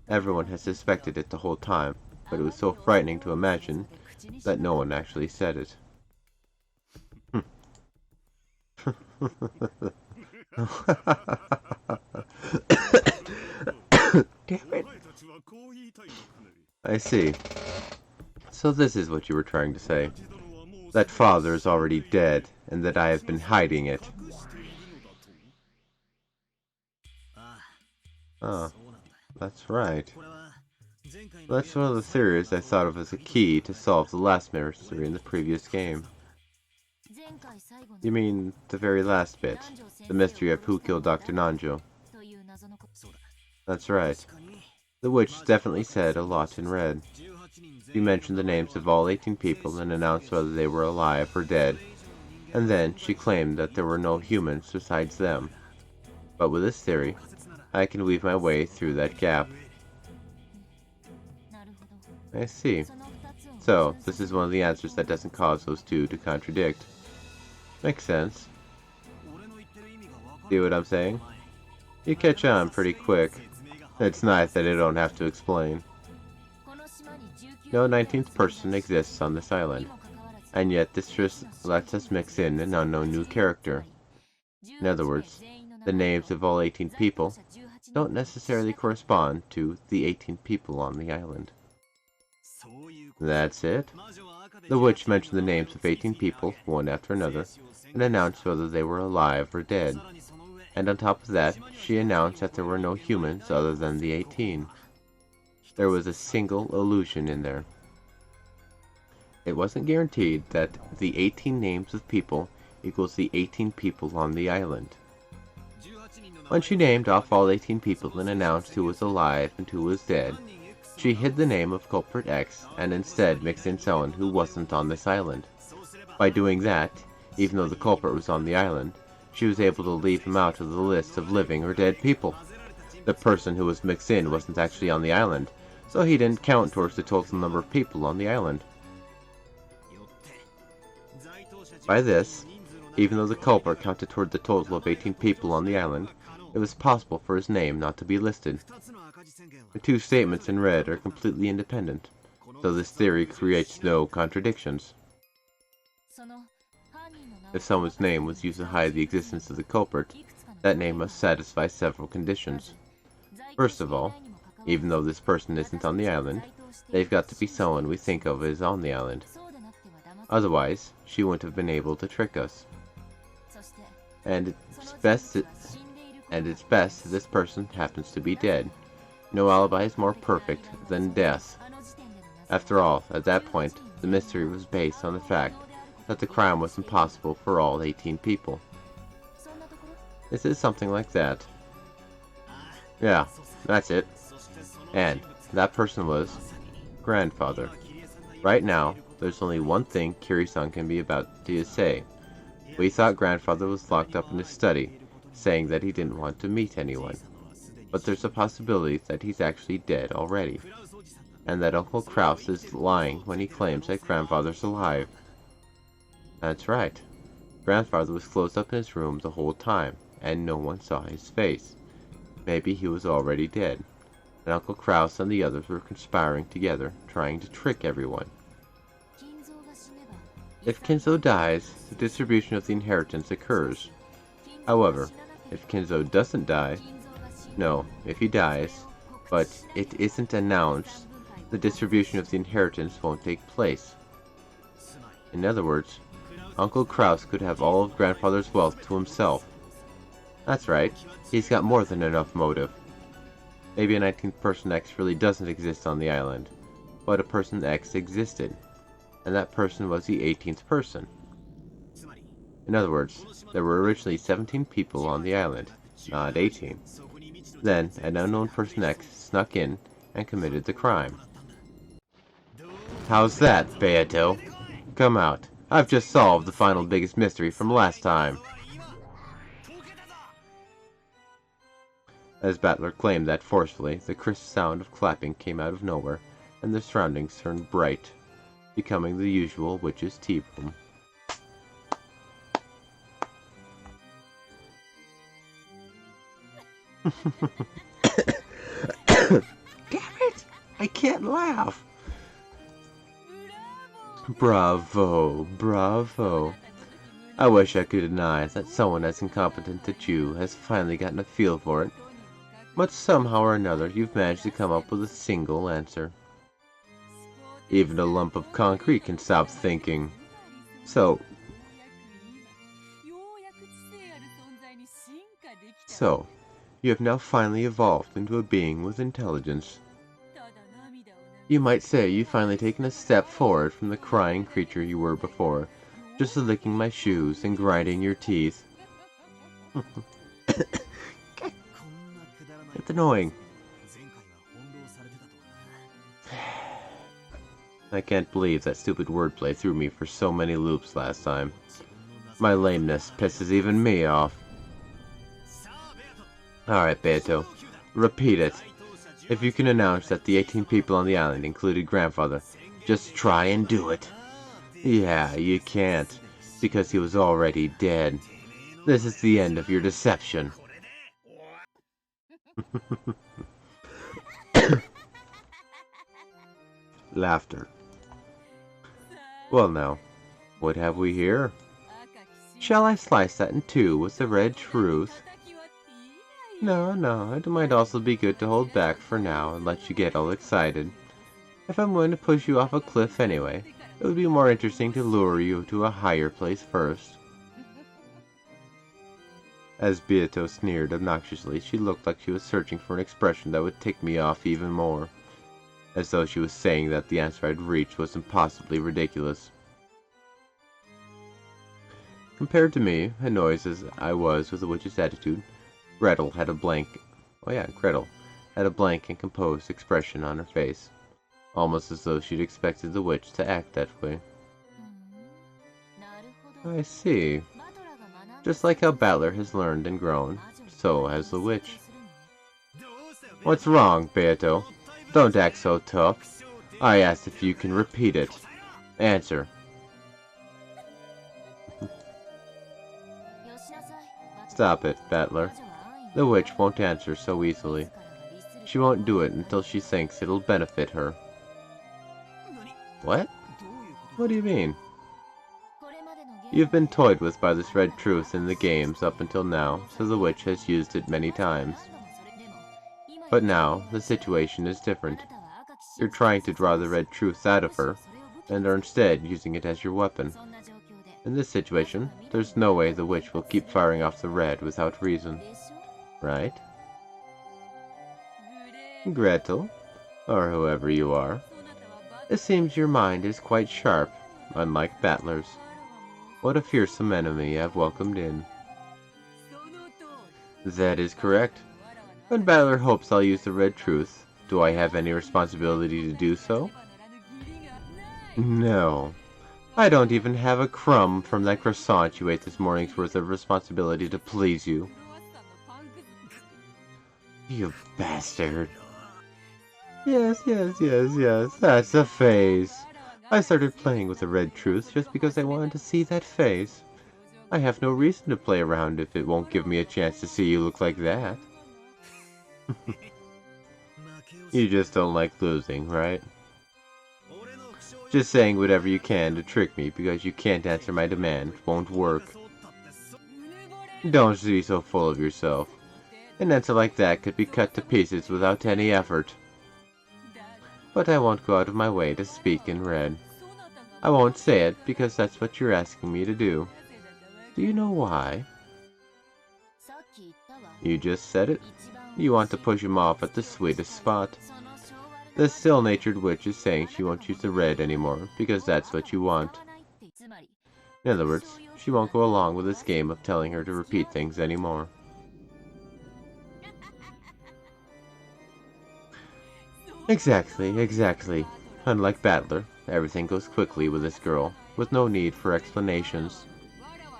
Speaker 1: Everyone has suspected it the whole time, but it was so frightening to imagine that no one actually said it. Damn it. I see. So this is what you were trying to say. That father is already dead, and that I have been hiding it. Ah, that's right. That's one of the theories I thought of as a key to solve the last mystery in the previous game. You mean the very last bit, the mystery of who killed Dr. Nanjo. That's right. The witch definitely said a lot in red. She mentioned the names of all 18 people and announced whether they were alive or dead, and then she claimed that there were no humans besides them. But with this theory, I can weave my way through that gap. I see. So, this is one of the answers that doesn't cause those two to contradict. Makes sense. See what I'm saying? You catch on pretty quick. It's nice that I don't have to explain. No 19th person exists on this island, and yet this just lets us mix in an unknown new character. In other words, the names of all 18 people don't necessarily correspond to the 18 people on the island. That's it. The witch mentioned the names of 18 people, one after another, and announced whether they were alive or dead. And on top of that, she announced that there were no humans other than the 18. There was a single illusion in there. It wasn't guaranteed that the 18 names of people equals the 18 people on the island. When she named off all 18 people and announced who was alive and who was dead, she hid the name of culprit X and instead mixed in someone who wasn't on this island. By doing that, even though the culprit was on the island, she was able to leave him out of the list of living or dead people. The person who was mixed in wasn't actually on the island, so he didn't count towards the total number of people on the island. By this, even though the culprit counted toward the total of 18 people on the island, it was possible for his name not to be listed. The two statements in red are completely independent, so this theory creates no contradictions. If someone's name was used to hide the existence of the culprit, that name must satisfy several conditions. First of all, even though this person isn't on the island, they've got to be someone we think of as on the island. Otherwise, she wouldn't have been able to trick us. And it's best that this person happens to be dead. No alibi is more perfect than death. After all, at that point, the mystery was based on the fact that the crime was impossible for all 18 people. Is it something like that? Yeah, that's it. And that person was grandfather. Right now, there's only one thing Kiri-san can be about to say. We thought grandfather was locked up in his study, saying that he didn't want to meet anyone. But there's a possibility that he's actually dead already, and that Uncle Kraus is lying when he claims that grandfather's alive. That's right. Grandfather was closed up in his room the whole time, and no one saw his face. Maybe he was already dead, and Uncle Kraus and the others were conspiring together, trying to trick everyone. If Kinzo dies, the distribution of the inheritance occurs. However, if Kinzo doesn't die, no, if he dies, but it isn't announced, the distribution of the inheritance won't take place. In other words, Uncle Kraus could have all of Grandfather's wealth to himself. That's right, he's got more than enough motive. Maybe a 19th Person X really doesn't exist on the island, but a Person X existed, and that person was the 18th person. In other words, there were originally 17 people on the island, not 18. Then, an unknown Person X snuck in and committed the crime. How's that, Beato? Come out. I've just solved the final biggest mystery from last time. As Battler claimed that forcefully, the crisp sound of clapping came out of nowhere, and the surroundings turned bright, becoming the usual witch's tea room. Damn it! I can't laugh! Bravo, bravo. I wish I could deny that someone as incompetent as you has finally gotten a feel for it. But somehow or another you've managed to come up with a single answer. Even a lump of concrete can stop thinking. So, you have now finally evolved into a being with intelligence. You might say you've finally taken a step forward from the crying creature you were before, just licking my shoes and grinding your teeth. It's annoying. I can't believe that stupid wordplay threw me for so many loops last time. My lameness pisses even me off. Alright, Beato. Repeat it. If you can announce that the 18 people on the island included Grandfather, just try and do it. Yeah, you can't, because he was already dead. This is the end of your deception. Laughter. Well now, what have we here? Shall I slice that in two with the red truth? No, it might also be good to hold back for now and let you get all excited. If I'm going to push you off a cliff anyway, it would be more interesting to lure you to a higher place first. As Beato sneered obnoxiously, she looked like she was searching for an expression that would tick me off even more, as though she was saying that the answer I'd reached was impossibly ridiculous. Compared to me, annoyed as I was with the witch's attitude, Gretel had a blank and composed expression on her face, almost as though she'd expected the witch to act that way. I see. Just like how Battler has learned and grown, so has the witch. What's wrong, Beato? Don't act so tough. I asked if you can repeat it. Answer. Stop it, Battler. The witch won't answer so easily. She won't do it until she thinks it'll benefit her. What? What do you mean? You've been toyed with by this red truth in the games up until now, so the witch has used it many times. But now, the situation is different. You're trying to draw the red truth out of her, and are instead using it as your weapon. In this situation, there's no way the witch will keep firing off the red without reason. Right? Gretel, or whoever you are, it seems your mind is quite sharp, unlike Battler's. What a fearsome enemy I've welcomed in. That is correct. When Battler hopes I'll use the red truth, do I have any responsibility to do so? No. I don't even have a crumb from that croissant you ate this morning's worth of responsibility to please you. You bastard. Yes, that's a phase. I started playing with the red truth just because I wanted to see that face. I have no reason to play around if it won't give me a chance to see you look like that. You just don't like losing, right? Just saying whatever you can to trick me because you can't answer my demand won't work. Don't be so full of yourself. An answer like that could be cut to pieces without any effort. But I won't go out of my way to speak in red. I won't say it because that's what you're asking me to do. Do you know why? You just said it. You want to push him off at the sweetest spot. The still-natured witch is saying she won't use the red anymore because that's what you want. In other words, she won't go along with this game of telling her to repeat things anymore. Exactly. Unlike Battler, everything goes quickly with this girl, with no need for explanations.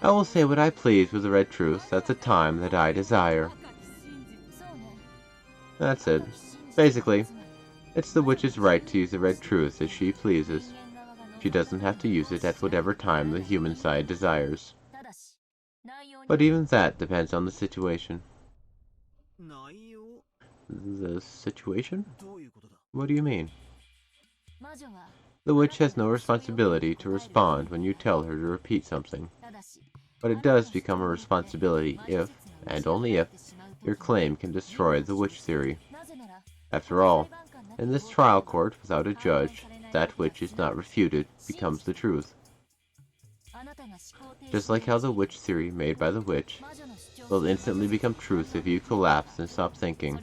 Speaker 1: I will say what I please with the red truth at the time that I desire. That's it. Basically, it's the witch's right to use the red truth as she pleases. She doesn't have to use it at whatever time the human side desires. But even that depends on the situation. The situation? What do you mean? The witch has no responsibility to respond when you tell her to repeat something. But it does become a responsibility if, and only if, your claim can destroy the witch theory. After all, in this trial court without a judge, that which is not refuted becomes the truth. Just like how the witch theory made by the witch will instantly become truth if you collapse and stop thinking.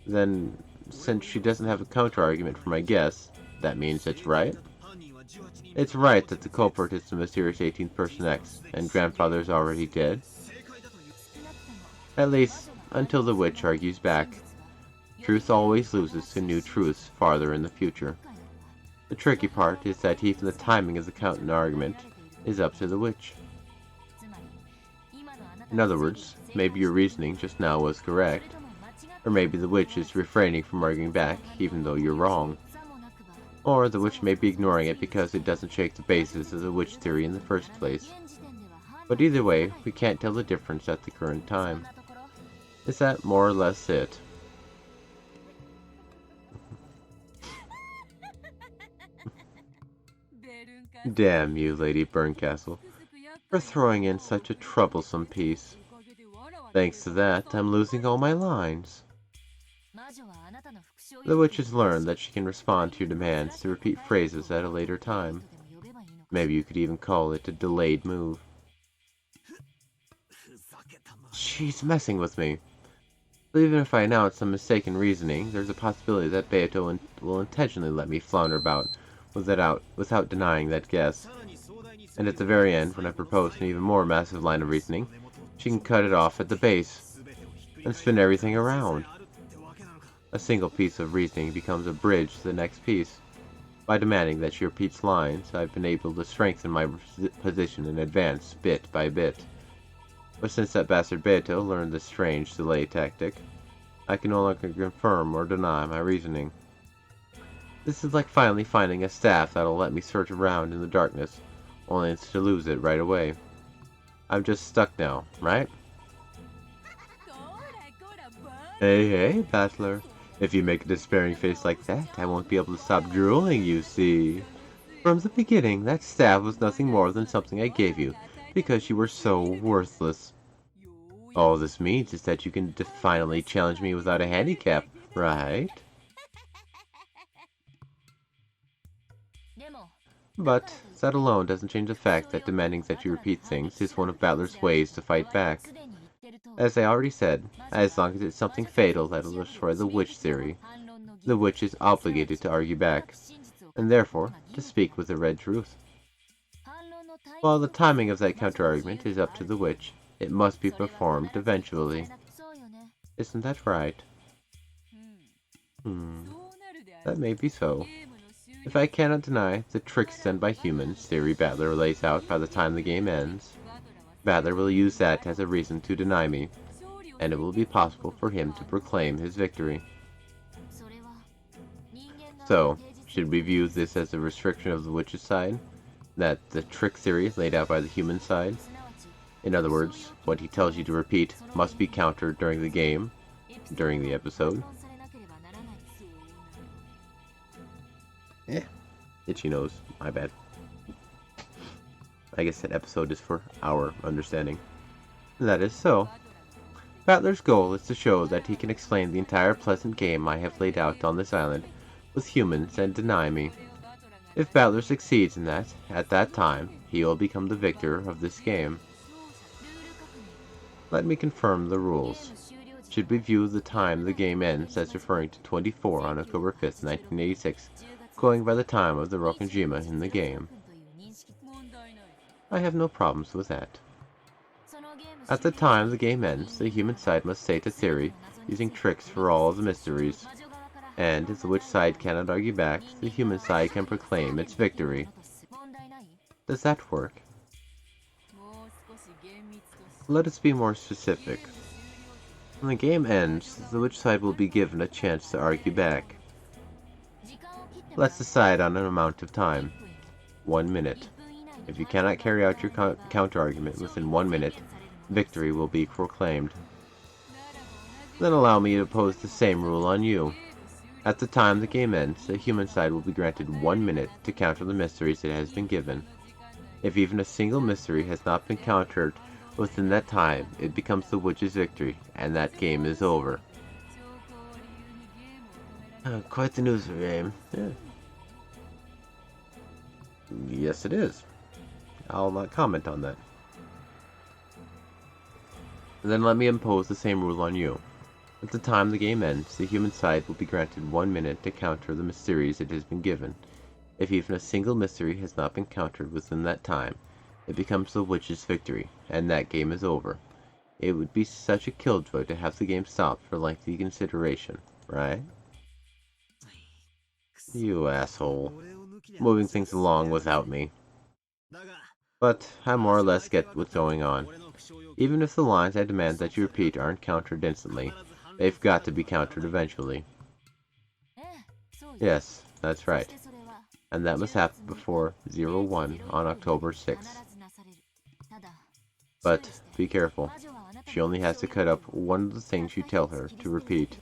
Speaker 1: Then, since she doesn't have a counter-argument for my guess, that means it's right? It's right that the culprit is the mysterious 18th person X, and grandfather is already dead? At least, until the witch argues back. Truth always loses to new truths farther in the future. The tricky part is that even the timing of the counter-argument is up to the witch. In other words, maybe your reasoning just now was correct, or maybe the witch is refraining from arguing back even though you're wrong. Or the witch may be ignoring it because it doesn't shake the basis of the witch theory in the first place. But either way, we can't tell the difference at the current time. Is that more or less it? Damn you, Lady Burncastle, for throwing in such a troublesome piece. Thanks to that, I'm losing all my lines. The witch has learned that she can respond to your demands to repeat phrases at a later time. Maybe you could even call it a delayed move. She's messing with me. But even if I announce some mistaken reasoning, there's a possibility that Beato will intentionally let me flounder about without denying that guess. And at the very end, when I propose an even more massive line of reasoning, she can cut it off at the base and spin everything around. A single piece of reasoning becomes a bridge to the next piece. By demanding that she repeats lines, I've been able to strengthen my position and advance bit by bit. But since that bastard Beto learned this strange delay tactic, I can no longer confirm or deny my reasoning. This is like finally finding a staff that'll let me search around in the darkness, only to lose it right away. I'm just stuck now, right? Hey, Battler. If you make a despairing face like that, I won't be able to stop drooling, you see. From the beginning, that staff was nothing more than something I gave you, because you were so worthless. All this means is that you can finally challenge me without a handicap, right? But that alone doesn't change the fact that demanding that you repeat things is one of Battler's ways to fight back. As I already said, as long as it's something fatal that'll destroy the witch theory, the witch is obligated to argue back, and therefore to speak with the red truth. While the timing of that counter-argument is up to the witch, it must be performed eventually. Isn't that right? That may be so. If I cannot deny the tricks done by humans theory Battler lays out by the time the game ends, Battler will use that as a reason to deny me, and it will be possible for him to proclaim his victory. So, should we view this as a restriction of the witch's side? That the trick theory laid out by the human side? In other words, what he tells you to repeat must be countered during the game, during the episode? Itchy nose. My bad. I guess that episode is for our understanding. That is so. Battler's goal is to show that he can explain the entire pleasant game I have laid out on this island with humans and deny me. If Battler succeeds in that, at that time, he will become the victor of this game. Let me confirm the rules. Should we view the time the game ends as referring to 24 on October 5th, 1986, going by the time of the Rokkenjima in the game? I have no problems with that. At the time the game ends, the human side must state a theory, using tricks for all of the mysteries. And if the witch side cannot argue back, the human side can proclaim its victory. Does that work? Let us be more specific. When the game ends, the witch side will be given a chance to argue back. Let's decide on an amount of time. 1 minute. If you cannot carry out your counter-argument within 1 minute, victory will be proclaimed. Then allow me to pose the same rule on you. At the time the game ends, the human side will be granted 1 minute to counter the mysteries it has been given. If even a single mystery has not been countered within that time, it becomes the witch's victory, and that game is over. Quite the news game. Yeah. Yes, it is. I'll not comment on that. Then let me impose the same rule on you. At the time the game ends, the human side will be granted 1 minute to counter the mysteries it has been given. If even a single mystery has not been countered within that time, it becomes the witch's victory, and that game is over. It would be such a killjoy to have the game stopped for lengthy consideration, right? You asshole. Moving things along without me. But I more or less get what's going on. Even if the lines I demand that you repeat aren't countered instantly, they've got to be countered eventually. Yes, that's right. And that must happen before 01 on October 6th. But be careful. She only has to cut up one of the things you tell her to repeat.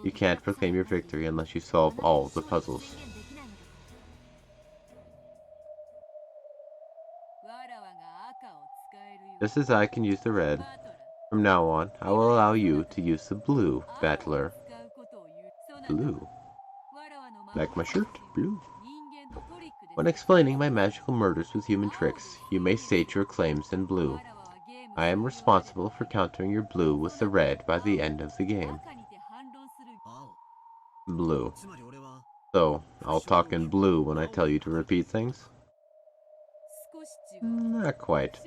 Speaker 1: You can't proclaim your victory unless you solve all the puzzles. Just as I can use the red, from now on, I will allow you to use the blue, Battler. Blue. Like my shirt, blue. When explaining my magical murders with human tricks, you may state your claims in blue. I am responsible for countering your blue with the red by the end of the game. Blue. So, I'll talk in blue when I tell you to repeat things? Not quite.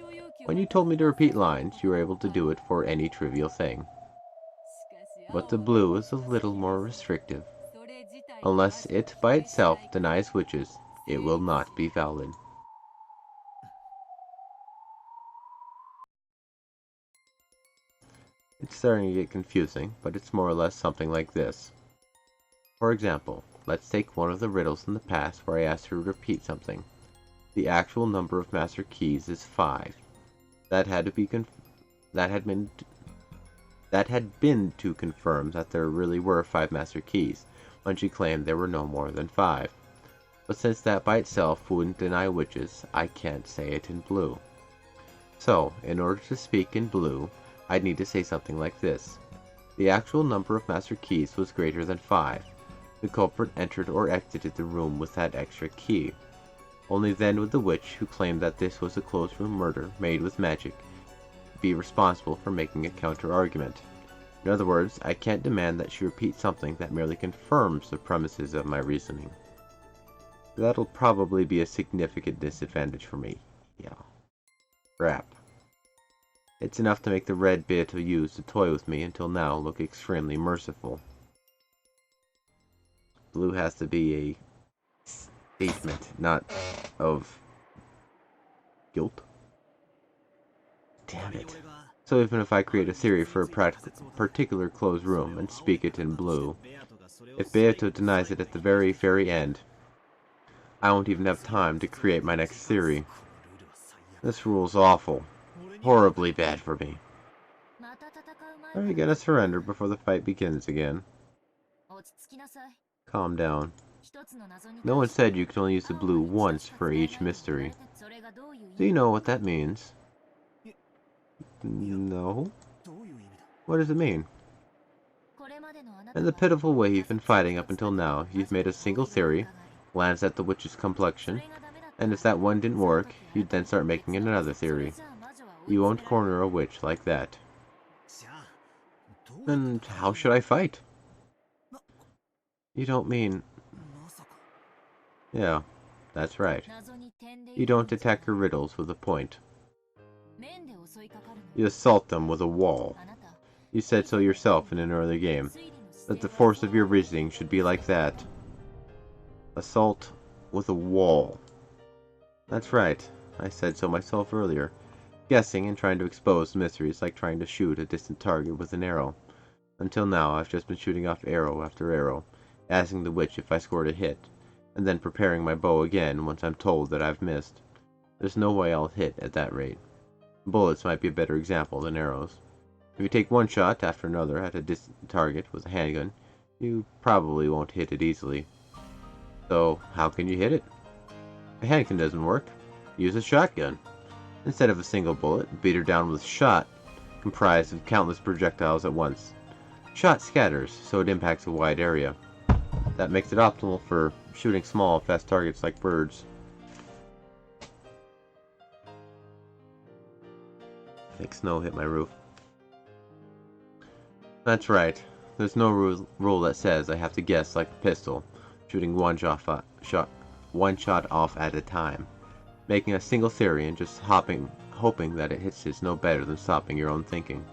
Speaker 1: When you told me to repeat lines, you were able to do it for any trivial thing. But the blue is a little more restrictive. Unless it by itself denies witches, it will not be valid. It's starting to get confusing, but it's more or less something like this. For example, let's take one of the riddles in the past where I asked her to repeat something. The actual number of master keys is 5. That had been to confirm that there really were 5 master keys, when she claimed there were no more than 5. But since that by itself wouldn't deny witches, I can't say it in blue. So, in order to speak in blue, I'd need to say something like this. The actual number of master keys was greater than 5. The culprit entered or exited the room with that extra key. Only then would the witch, who claimed that this was a closed-room murder made with magic, be responsible for making a counter-argument. In other words, I can't demand that she repeat something that merely confirms the premises of my reasoning. That'll probably be a significant disadvantage for me. Yeah. Crap. It's enough to make the red bit used to toy with me until now look extremely merciful. Blue has to be a statement, not of guilt. Damn it. So even if I create a theory for a particular closed room and speak it in blue, if Beato denies it at the very end, I won't even have time to create my next theory. This rule's awful. Horribly bad for me. Are you gonna surrender before the fight begins again? Calm down. No one said you could only use the blue once for each mystery. Do you know what that means? No? What does it mean? In the pitiful way you've been fighting up until now, you've made a single theory, glanced at the witch's complexion, and if that one didn't work, you'd then start making another theory. You won't corner a witch like that. And how should I fight? You don't mean... Yeah, that's right. You don't attack her riddles with a point. You assault them with a wall. You said so yourself in an earlier game, that the force of your reasoning should be like that. Assault with a wall. That's right, I said so myself earlier. Guessing and trying to expose the mystery is like trying to shoot a distant target with an arrow. Until now, I've just been shooting off arrow after arrow, asking the witch if I scored a hit, and then preparing my bow again once I'm told that I've missed. There's no way I'll hit at that rate. Bullets might be a better example than arrows. If you take one shot after another at a distant target with a handgun, you probably won't hit it easily. So, how can you hit it? A handgun doesn't work. Use a shotgun. Instead of a single bullet, beat her down with a shot comprised of countless projectiles at once. Shot scatters, so it impacts a wide area. That makes it optimal for shooting small, fast targets like birds. I think snow hit my roof. That's right. There's no rule that says I have to guess like a pistol, shooting one shot off at a time. Making a single theory and just hoping that it hits is no better than stopping your own thinking.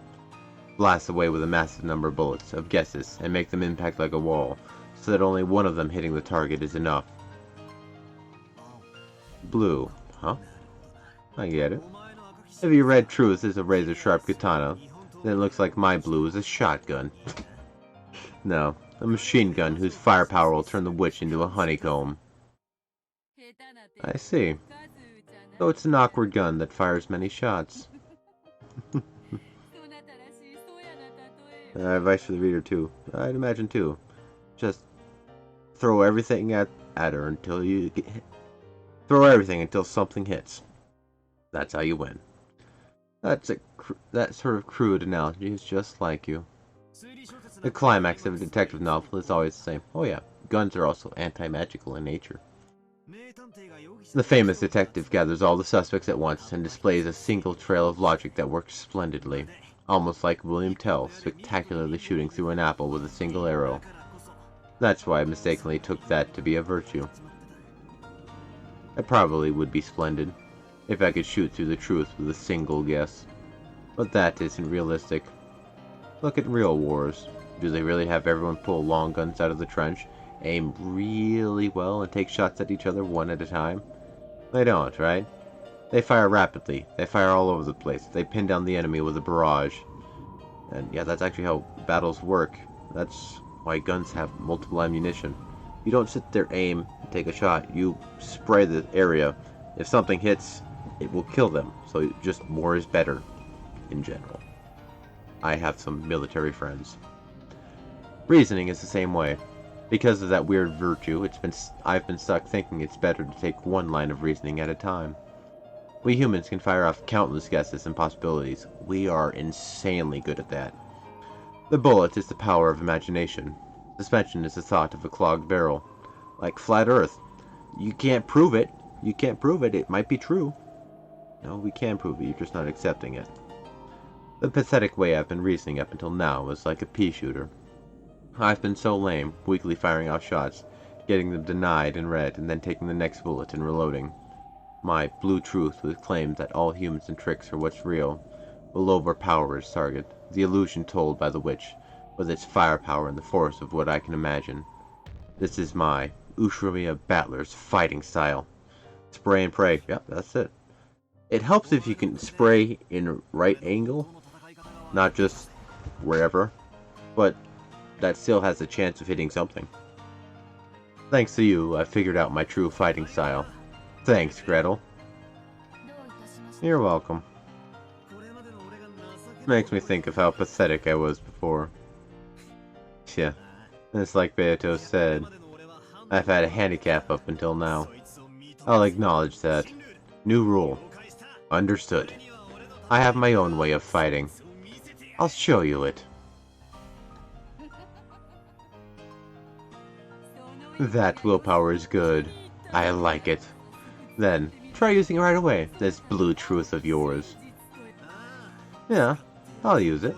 Speaker 1: Blast away with a massive number of bullets, of guesses, and make them impact like a wall, so that only one of them hitting the target is enough. Blue, huh? I get it. If your red truth is a razor-sharp katana, then it looks like my blue is a shotgun. No, a machine gun whose firepower will turn the witch into a honeycomb. I see. So it's an awkward gun that fires many shots. Advice for the reader too. I'd imagine too. Just throw everything at her until you get hit. Throw everything until something hits. That's how you win. That sort of crude analogy is just like you. The climax of a detective novel is always the same. Oh yeah, guns are also anti-magical in nature. The famous detective gathers all the suspects at once and displays a single trail of logic that works splendidly. Almost like William Tell spectacularly shooting through an apple with a single arrow. That's why I mistakenly took that to be a virtue. It probably would be splendid if I could shoot through the truth with a single guess. But that isn't realistic. Look at real wars. Do they really have everyone pull long guns out of the trench, aim really well, and take shots at each other one at a time? They don't, right? They fire rapidly. They fire all over the place. They pin down the enemy with a barrage. And yeah, that's actually how battles work. That's why guns have multiple ammunition. You don't sit there, aim, and take a shot. You spray the area. If something hits, it will kill them. So just more is better, in general. I have some military friends. Reasoning is the same way. Because of that weird virtue, I've been stuck thinking it's better to take one line of reasoning at a time. We humans can fire off countless guesses and possibilities. We are insanely good at that. The bullet is the power of imagination. Suspension is the thought of a clogged barrel. Like flat Earth. You can't prove it. You can't prove it. It might be true. No, we can prove it. You're just not accepting it. The pathetic way I've been reasoning up until now is like a pea shooter. I've been so lame, weakly firing off shots, getting them denied and read, and then taking the next bullet and reloading. My blue truth with claims that all humans and tricks are what's real will overpower its target, the illusion told by the witch, with its firepower and the force of what I can imagine. This is my Ushramia Battler's fighting style. Spray and pray. Yep, that's it. It helps if you can spray in a right angle, not just wherever, but that still has a chance of hitting something. Thanks to you, I figured out my true fighting style. Thanks, Gretel. You're welcome. Makes me think of how pathetic I was before. Yeah, it's like Beato said. I've had a handicap up until now. I'll acknowledge that. New rule. Understood. I have my own way of fighting. I'll show you it. That willpower is good. I like it. Then, try using it right away, this blue truth of yours. Yeah, I'll use it.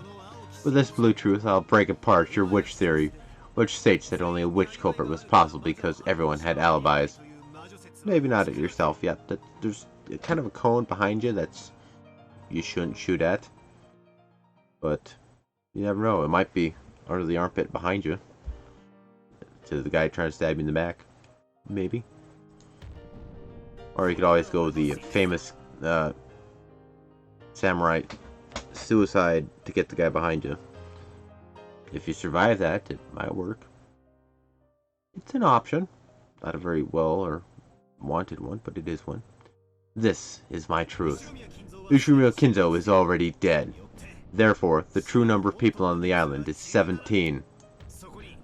Speaker 1: With this blue truth, I'll break apart your witch theory, which states that only a witch culprit was possible because everyone had alibis. Maybe not at yourself yet, but there's kind of a cone behind you that's you shouldn't shoot at. But you never know, it might be under the armpit behind you. To the guy trying to stab you in the back. Maybe. Or you could always go the famous samurai suicide to get the guy behind you. If you survive that, it might work. It's an option. Not a very well or wanted one, but it is one. This is my truth. Ushimura Kinzo is already dead. Therefore, the true number of people on the island is 17.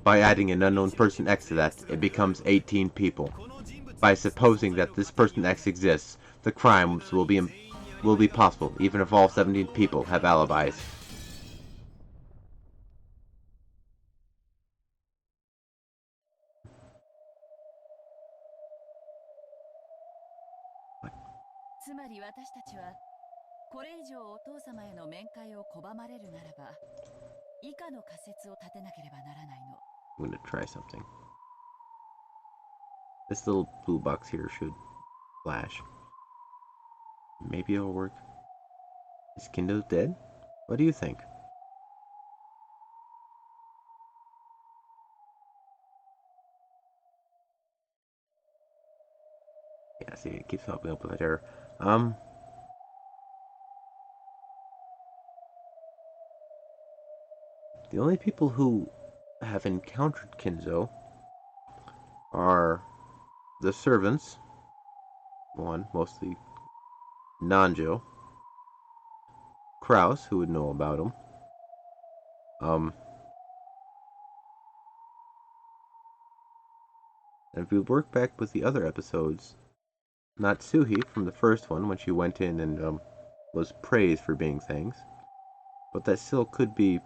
Speaker 1: By adding an unknown person X to that, it becomes 18 people. By supposing that this person X exists, the crimes will be possible, even if all 17 people have alibis. I'm gonna try something. This little blue box here should flash. Maybe it'll work. Is Kendo dead? What do you think? Yeah, see, it keeps popping up with that error. The only people who have encountered Kinzo are the servants, one, mostly Nanjo, Kraus, who would know about him, and if we work back with the other episodes, Natsuhi from the first one, when she went in and was praised for being things, but that still could be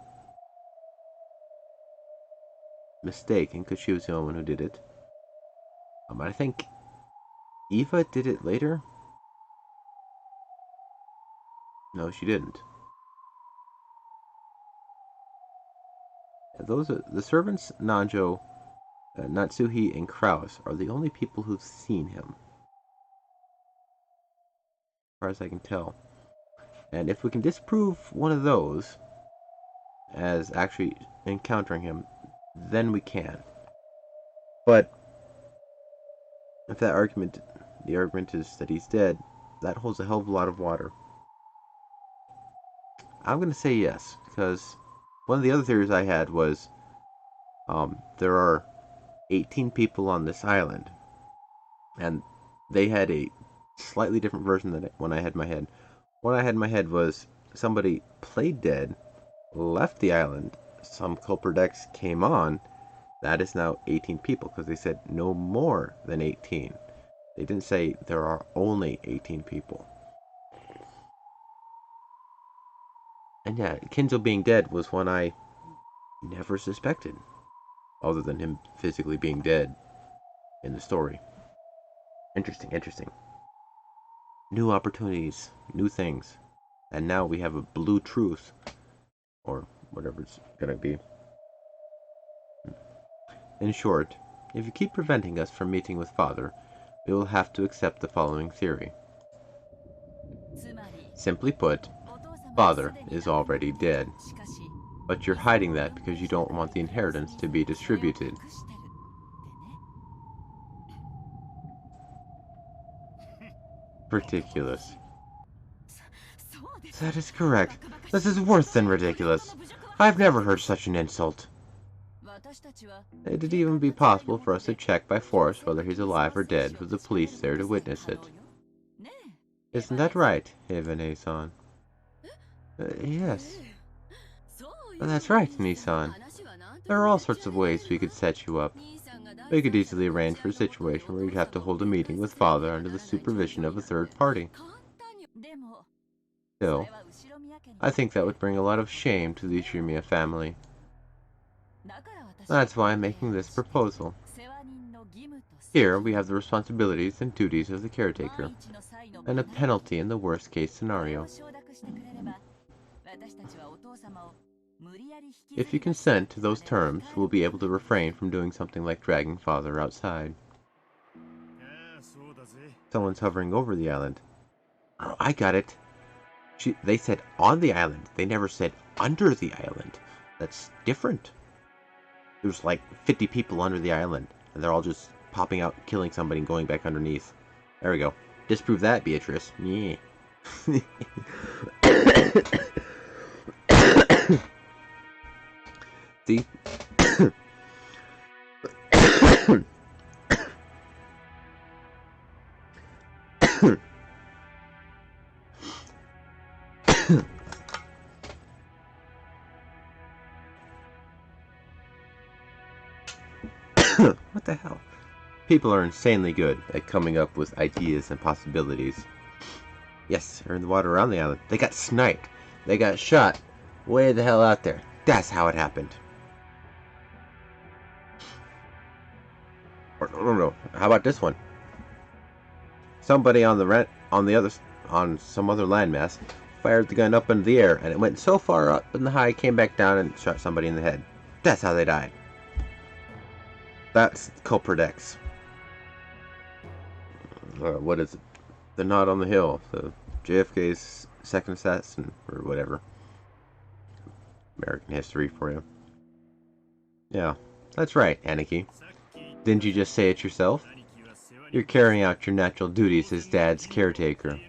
Speaker 1: mistaken because she was the only one who did it. I think Eva did it later. No, she didn't. Those are the servants. Nanjo, Natsuhi, and Kraus are the only people who've seen him, as far as I can tell. And if we can disprove one of those as actually encountering him, then we can. But if the argument is that he's dead, that holds a hell of a lot of water. I'm gonna say yes, because one of the other theories I had was there are 18 people on this island, and they had a slightly different version than one I had in my head. One I had in my head was somebody played dead, left the island, some culprit X came on. That is now 18 people, because they said no more than 18. They didn't say there are only 18 people. And yeah, Kinzo being dead was one I never suspected, other than him physically being dead in the story. Interesting, interesting. New opportunities, new things. And now we have a blue truth, or whatever it's gonna be. In short, if you keep preventing us from meeting with Father, we will have to accept the following theory. Simply put, Father is already dead. But you're hiding that because you don't want the inheritance to be distributed. Ridiculous. That is correct. This is worse than ridiculous. I've never heard such an insult. It'd even be possible for us to check by force whether he's alive or dead with the police there to witness it. Isn't that right, Hevane-san? Yes. That's right, Nissan. There are all sorts of ways we could set you up. We could easily arrange for a situation where you'd have to hold a meeting with father under the supervision of a third party. Still, I think that would bring a lot of shame to the Ushimiya family. That's why I'm making this proposal. Here, we have the responsibilities and duties of the caretaker, and a penalty in the worst-case scenario. If you consent to those terms, we'll be able to refrain from doing something like dragging father outside. Someone's hovering over the island. Oh, I got it. They said on the island. They never said under the island. That's different. There's like 50 people under the island, and they're all just popping out, killing somebody, and going back underneath. There we go. Disprove that, Beatrice. Yeah. See? What the hell? People are insanely good at coming up with ideas and possibilities. Yes, they're in the water around the island. They got sniped. They got shot way the hell out there. That's how it happened. Or no. How about this one? Somebody on some other landmass fired the gun up into the air, and it went so far up in the high, came back down and shot somebody in the head. That's how they died. That's culprit X. What is it? The Knot on the Hill. The JFK's second assassin, or whatever. American history for you. Yeah, that's right, Aniki. Didn't you just say it yourself? You're carrying out your natural duties as Dad's caretaker.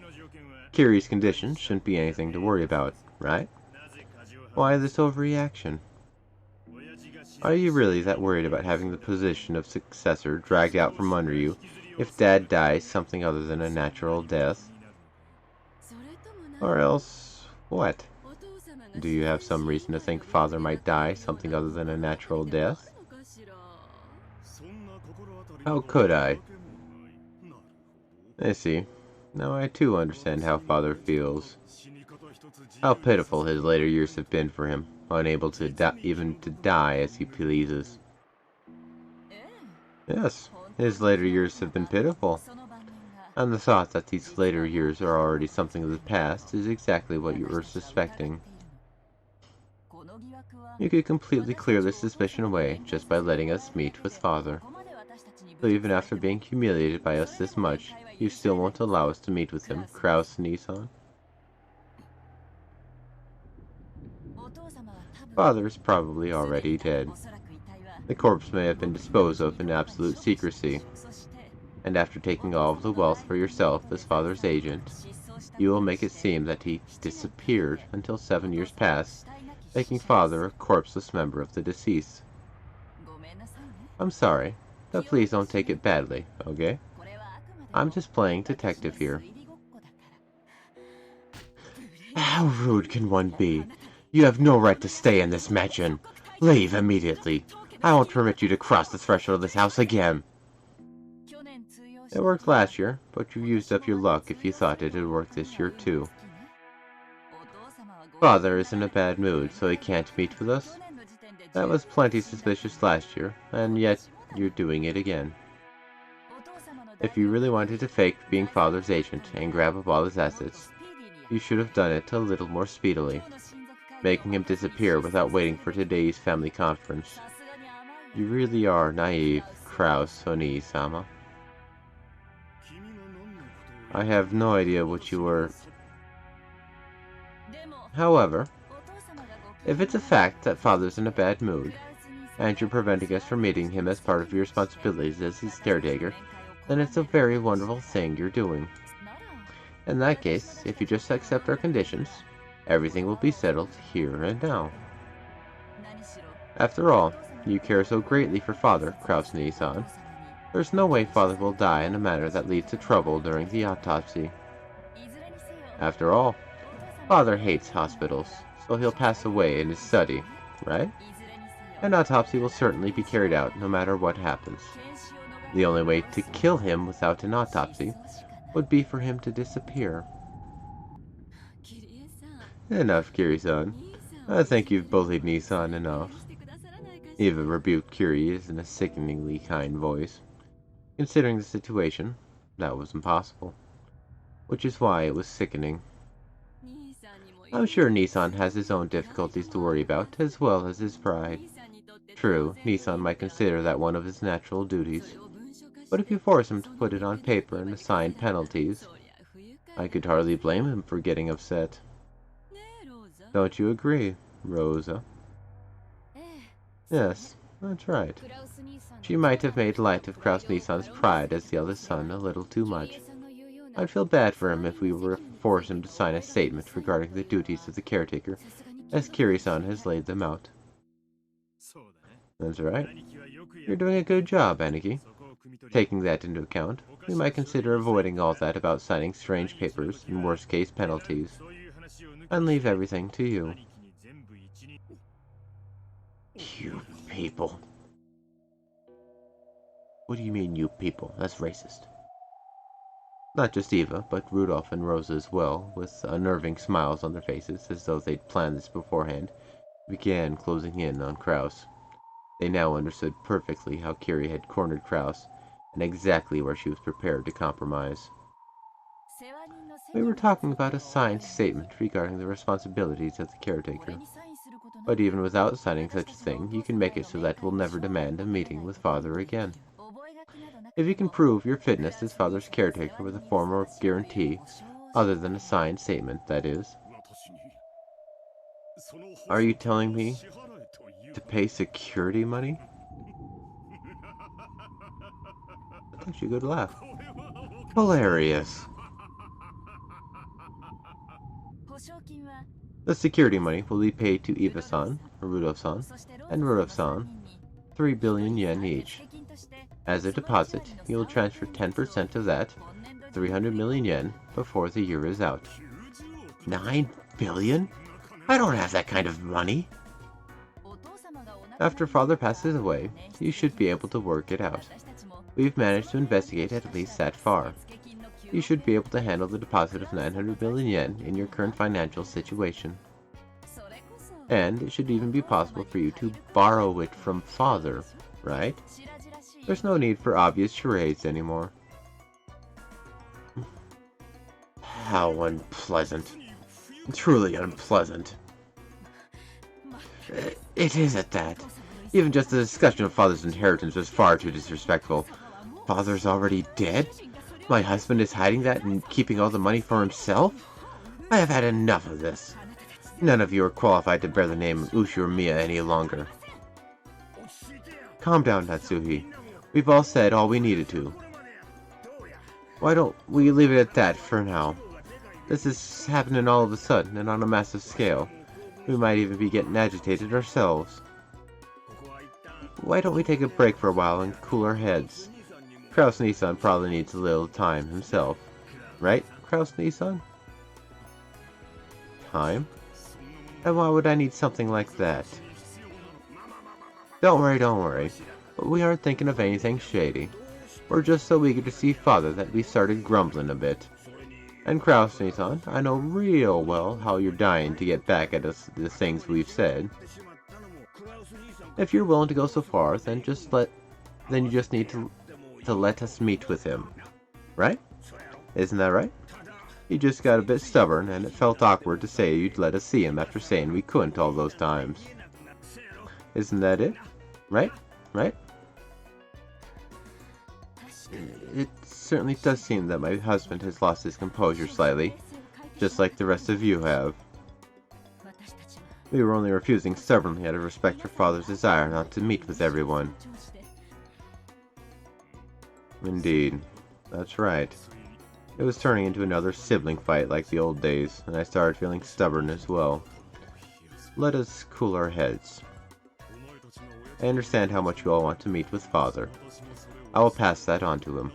Speaker 1: Kiri's condition shouldn't be anything to worry about, right? Why this overreaction? Are you really that worried about having the position of successor dragged out from under you if Dad dies something other than a natural death? Or else, what? Do you have some reason to think Father might die something other than a natural death? How could I? I see. Now I too understand how Father feels. How pitiful his later years have been for him, unable to even to die as he pleases. Yes, his later years have been pitiful. And the thought that these later years are already something of the past is exactly what you were suspecting. You could completely clear this suspicion away just by letting us meet with Father. So even after being humiliated by us this much, you still won't allow us to meet with him, Kraus-Nissan? Father is probably already dead. The corpse may have been disposed of in absolute secrecy, and after taking all of the wealth for yourself as Father's agent, you will make it seem that he disappeared until 7 years pass, making Father a corpseless member of the deceased. I'm sorry, but please don't take it badly, okay? I'm just playing detective here. How rude can one be? You have no right to stay in this mansion. Leave immediately. I won't permit you to cross the threshold of this house again. It worked last year, but you used up your luck if you thought it would work this year too. Father is in a bad mood, so he can't meet with us. That was plenty suspicious last year, and yet you're doing it again. If you really wanted to fake being Father's agent and grab up all his assets, you should have done it a little more speedily, making him disappear without waiting for today's family conference. You really are naive, Kraus-Oni-sama. I have no idea what you were... However, if it's a fact that Father's in a bad mood, and you're preventing us from meeting him as part of your responsibilities as his caretaker, then it's a very wonderful thing you're doing. In that case, if you just accept our conditions, everything will be settled here and now. After all, you care so greatly for Father, Kraus-Nissan. There's no way Father will die in a manner that leads to trouble during the autopsy. After all, Father hates hospitals, so he'll pass away in his study, right? An autopsy will certainly be carried out, no matter what happens. The only way to kill him without an autopsy would be for him to disappear. Enough, Kiri-san. I think you've bullied Nissan enough. Eva rebuked Kiri in a sickeningly kind voice. Considering the situation, that was impossible. Which is why it was sickening. I'm sure Nissan has his own difficulties to worry about, as well as his pride. True, Nissan might consider that one of his natural duties. But if you force him to put it on paper and assign penalties, I could hardly blame him for getting upset. Don't you agree, Rosa? Yes, that's right. She might have made light of Kraus Nissan's pride as the eldest son a little too much. I'd feel bad for him if we were to force him to sign a statement regarding the duties of the caretaker, as Kiri-san has laid them out. That's right. You're doing a good job, Aniki. Taking that into account, we might consider avoiding all that about signing strange papers and worst-case penalties, and leave everything to you. You people. What do you mean, you people? That's racist. Not just Eva, but Rudolph and Rosa as well, with unnerving smiles on their faces, as though they'd planned this beforehand, began closing in on Kraus. They now understood perfectly how Kiri had cornered Kraus, and exactly where she was prepared to compromise. We were talking about a signed statement regarding the responsibilities of the caretaker. But even without signing such a thing, you can make it so that we'll never demand a meeting with Father again. If you can prove your fitness as Father's caretaker with a form or guarantee, other than a signed statement, that is. Are you telling me to pay security money? That's actually a good laugh. Hilarious. The security money will be paid to Eva-san, Rudolph-san, and Rudolph-san, 3 billion yen each. As a deposit, you will transfer 10% of that, 300 million yen, before the year is out. 9 billion? I don't have that kind of money. After Father passes away, you should be able to work it out. We've managed to investigate at least that far. You should be able to handle the deposit of 900 million yen in your current financial situation. And it should even be possible for you to borrow it from Father, right? There's no need for obvious charades anymore. How unpleasant. Truly unpleasant. It is at that. Even just the discussion of Father's inheritance was far too disrespectful. Father's already dead? My husband is hiding that and keeping all the money for himself? I have had enough of this. None of you are qualified to bear the name of Ushiro-miya any longer. Calm down, Natsuhi. We've all said all we needed to. Why don't we leave it at that for now? This is happening all of a sudden and on a massive scale. We might even be getting agitated ourselves. Why don't we take a break for a while and cool our heads? Kraus Nissan probably needs a little time himself. Right, Kraus Nissan? Time? And why would I need something like that? Don't worry. But we aren't thinking of anything shady. We're just so eager to see Father that we started grumbling a bit. And Kraus Nissan, I know real well how you're dying to get back at us the things we've said. If you're willing to go so far, then you just need to let us meet with him. Right? Isn't that right? You just got a bit stubborn, and it felt awkward to say you'd let us see him after saying we couldn't all those times. Isn't that it? Right? It certainly does seem that my husband has lost his composure slightly, just like the rest of you have. We were only refusing stubbornly out of respect for Father's desire not to meet with everyone. Indeed. That's right. It was turning into another sibling fight like the old days, and I started feeling stubborn as well. Let us cool our heads. I understand how much you all want to meet with Father. I will pass that on to him.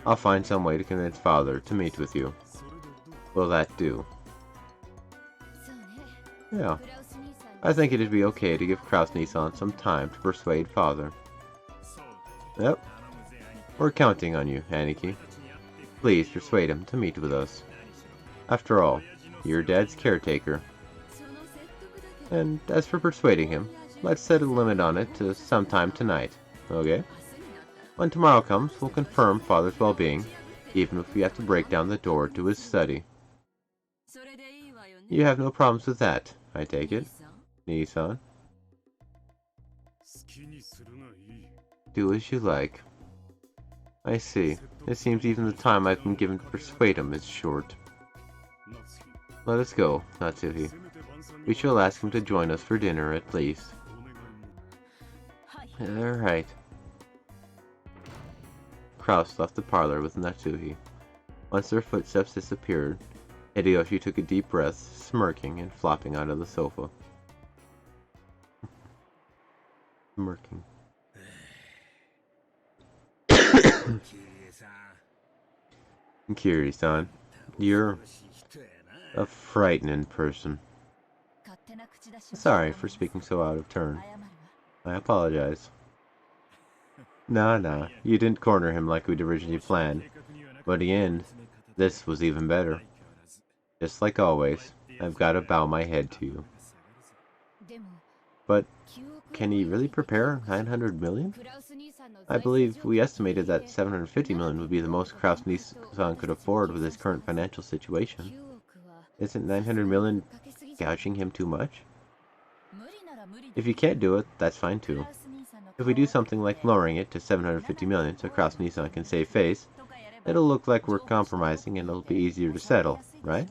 Speaker 1: I'll find some way to convince Father to meet with you. Will that do? Yeah. I think it'd be okay to give Kraus Nissan some time to persuade Father. Yep. We're counting on you, Aniki. Please persuade him to meet with us. After all, you're Dad's caretaker. And as for persuading him, let's set a limit on it to sometime tonight, okay? When tomorrow comes, we'll confirm Father's well-being, even if we have to break down the door to his study. You have no problems with that, I take it, Nissan? Do as you like. I see. It seems even the time I've been given to persuade him is short. Let us go, Natsuhi. We shall ask him to join us for dinner at least. Alright. Kraus left the parlor with Natsuhi. Once their footsteps disappeared, Hideyoshi took a deep breath, smirking and flopping out of the sofa. Smirking. Kiri-san, you're a frightening person. Sorry for speaking so out of turn. I apologize. Nah, you didn't corner him like we'd originally planned. But in the end, this was even better. Just like always, I've got to bow my head to you. But can he really prepare 900 million? I believe we estimated that 750 million would be the most Kraus Nissan could afford with his current financial situation. Isn't 900 million gouging him too much? If you can't do it, that's fine too. If we do something like lowering it to 750 million so Kraus Nissan can save face, it'll look like we're compromising and it'll be easier to settle, right?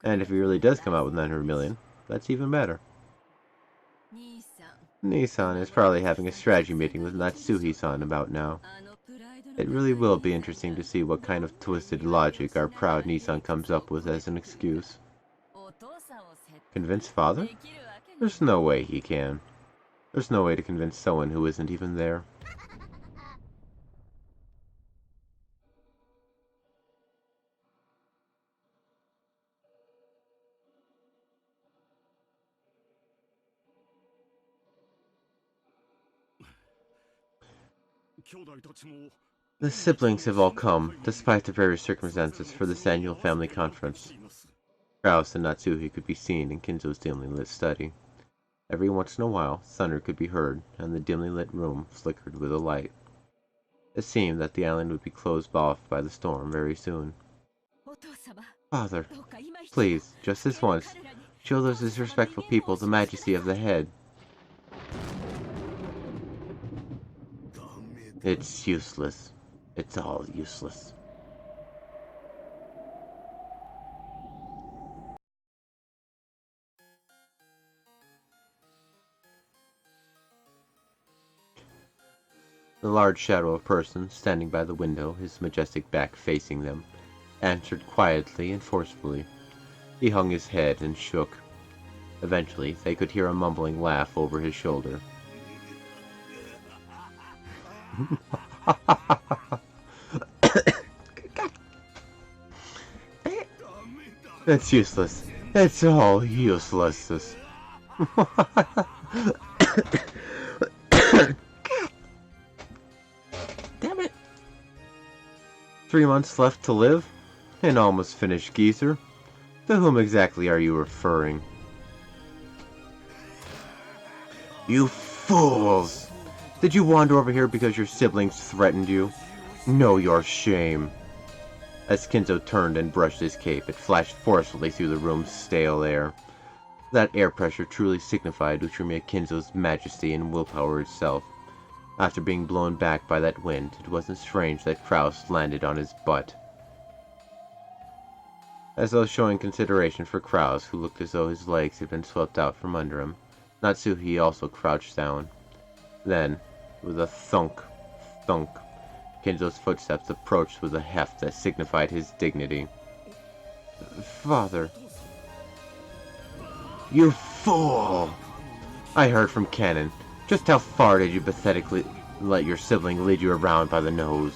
Speaker 1: And if he really does come out with 900 million, that's even better. Nissan is probably having a strategy meeting with Natsuhi-san about now. It really will be interesting to see what kind of twisted logic our proud Nissan comes up with as an excuse. Convince Father? There's no way he can. There's no way to convince someone who isn't even there. The siblings have all come, despite the various circumstances, for this annual family conference. Kraus and Natsuhi could be seen in Kinzo's dimly lit study. Every once in a while, thunder could be heard, and the dimly lit room flickered with a light. It seemed that the island would be closed off by the storm very soon. Father, please, just this once, show those disrespectful people the majesty of the head. It's useless. It's all useless. The large shadow of a person standing by the window, his majestic back facing them, answered quietly and forcefully. He hung his head and shook. Eventually, they could hear a mumbling laugh over his shoulder. It's useless. It's all useless. Damn it. 3 months left to live? An almost finished geezer? To whom exactly are you referring? You fools! Did you wander over here because your siblings threatened you? Know your shame. As Kinzo turned and brushed his cape, it flashed forcefully through the room's stale air. That air pressure truly signified Utsunomiya Kinzo's majesty and willpower itself. After being blown back by that wind, it wasn't strange that Kraus landed on his butt. As though showing consideration for Kraus, who looked as though his legs had been swept out from under him, Natsuhi also crouched down. Then, with a thunk, Kinzo's footsteps approached with a heft that signified his dignity. Father. You fool! I heard from Canon. Just how far did you pathetically let your sibling lead you around by the nose?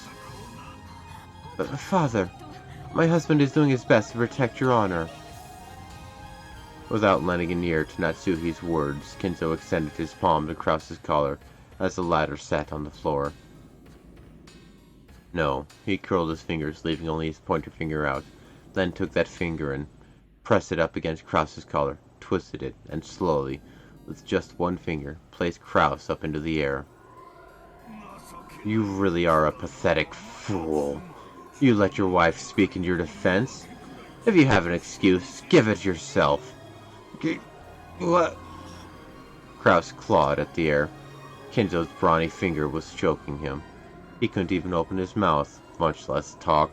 Speaker 1: Father, my husband is doing his best to protect your honor. Without lending an ear to Natsuhi's words, Kinzo extended his palm across his collar as the latter sat on the floor. No, he curled his fingers, leaving only his pointer finger out, then took that finger and pressed it up against Krause's collar, twisted it, and slowly, with just one finger, placed Krause up into the air. You really are a pathetic fool. You let your wife speak in your defense? If you have an excuse, give it yourself. What? Krause clawed at the air. Kinzo's brawny finger was choking him. He couldn't even open his mouth, much less talk.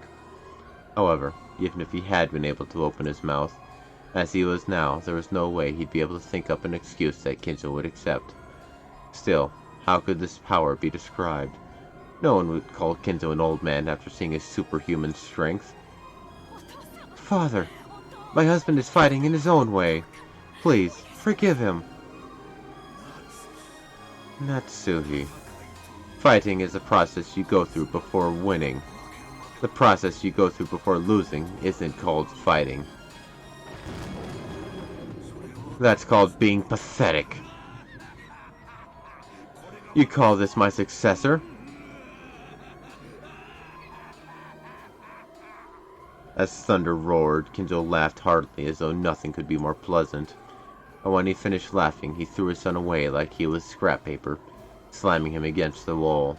Speaker 1: However, even if he had been able to open his mouth, as he was now, there was no way he'd be able to think up an excuse that Kinzo would accept. Still, how could this power be described? No one would call Kinzo an old man after seeing his superhuman strength. Father, my husband is fighting in his own way. Please, forgive him. Natsuhi. Fighting is a process you go through before winning. The process you go through before losing isn't called fighting. That's called being pathetic. You call this my successor? As thunder roared, Kinzo laughed heartily as though nothing could be more pleasant. And when he finished laughing, he threw his son away like he was scrap paper, slamming him against the wall.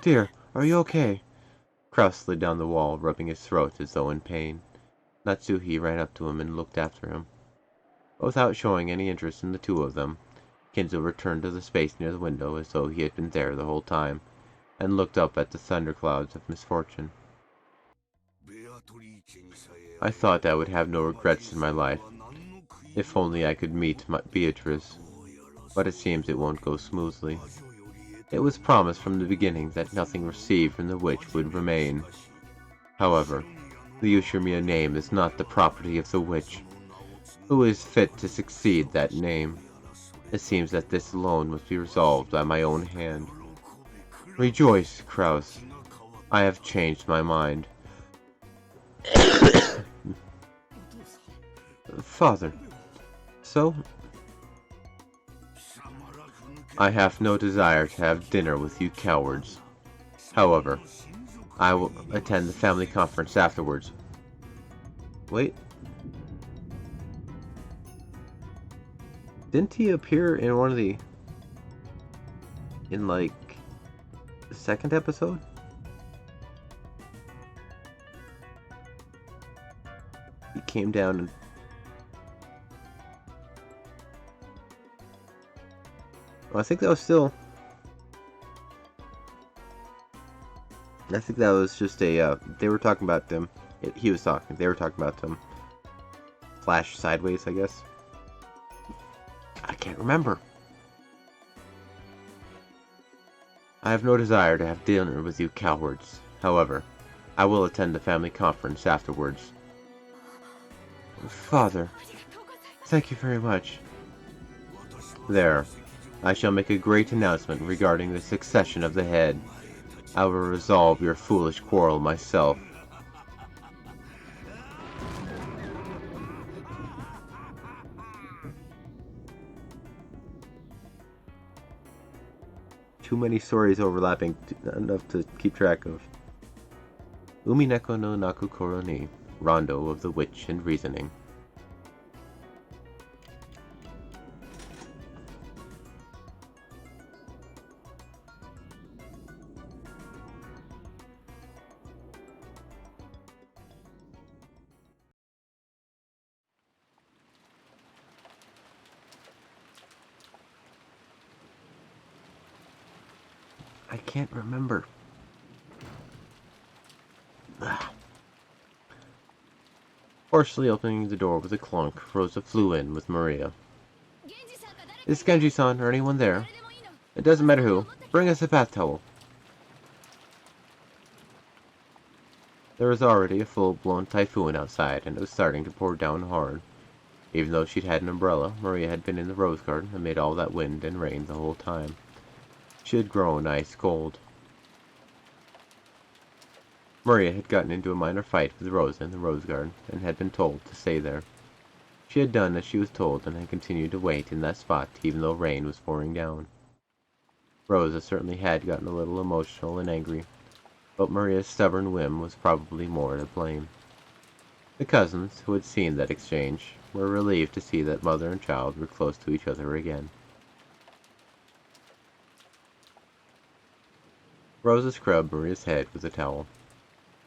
Speaker 1: Dear, are you okay? Krause slid down the wall, rubbing his throat as though in pain. Natsuhi ran up to him and looked after him. But without showing any interest in the two of them, Kinzo returned to the space near the window as though he had been there the whole time, and looked up at the thunderclouds of misfortune. I thought I would have no regrets in my life. If only I could meet Beatrice. But it seems it won't go smoothly. It was promised from the beginning that nothing received from the witch would remain. However, the Ushirmiya name is not the property of the witch. Who is fit to succeed that name? It seems that this alone must be resolved by my own hand. Rejoice, Krause. I have changed my mind. Father. So? I have no desire to have dinner with you cowards. However, I will attend the family conference afterwards. Wait. Didn't he appear in one of the... in, like, the second episode? He came down and... Well, I think that was still... I think that was just a, they were talking about them. He was talking. They were talking about them. Flash sideways, I guess. I can't remember. I have no desire to have dinner with you cowards. However, I will attend the family conference afterwards. Father, thank you very much. There. I shall make a great announcement regarding the succession of the head. I will resolve your foolish quarrel myself. Too many stories overlapping, enough to keep track of. Umineko no Nakukoro ni, Rondo of the Witch and Reasoning. I can't remember. Partially opening the door with a clunk, Rosa flew in with Maria. Is Genji-san or anyone there? It doesn't matter who. Bring us a bath towel. There was already a full-blown typhoon outside, and it was starting to pour down hard. Even though she'd had an umbrella, Maria had been in the rose garden amid all that wind and rain the whole time. She had grown ice cold. Maria had gotten into a minor fight with Rosa in the rose garden, and had been told to stay there. She had done as she was told, and had continued to wait in that spot even though rain was pouring down. Rosa certainly had gotten a little emotional and angry, but Maria's stubborn whim was probably more to blame. The cousins, who had seen that exchange, were relieved to see that mother and child were close to each other again. Rosa scrubbed Maria's head with a towel.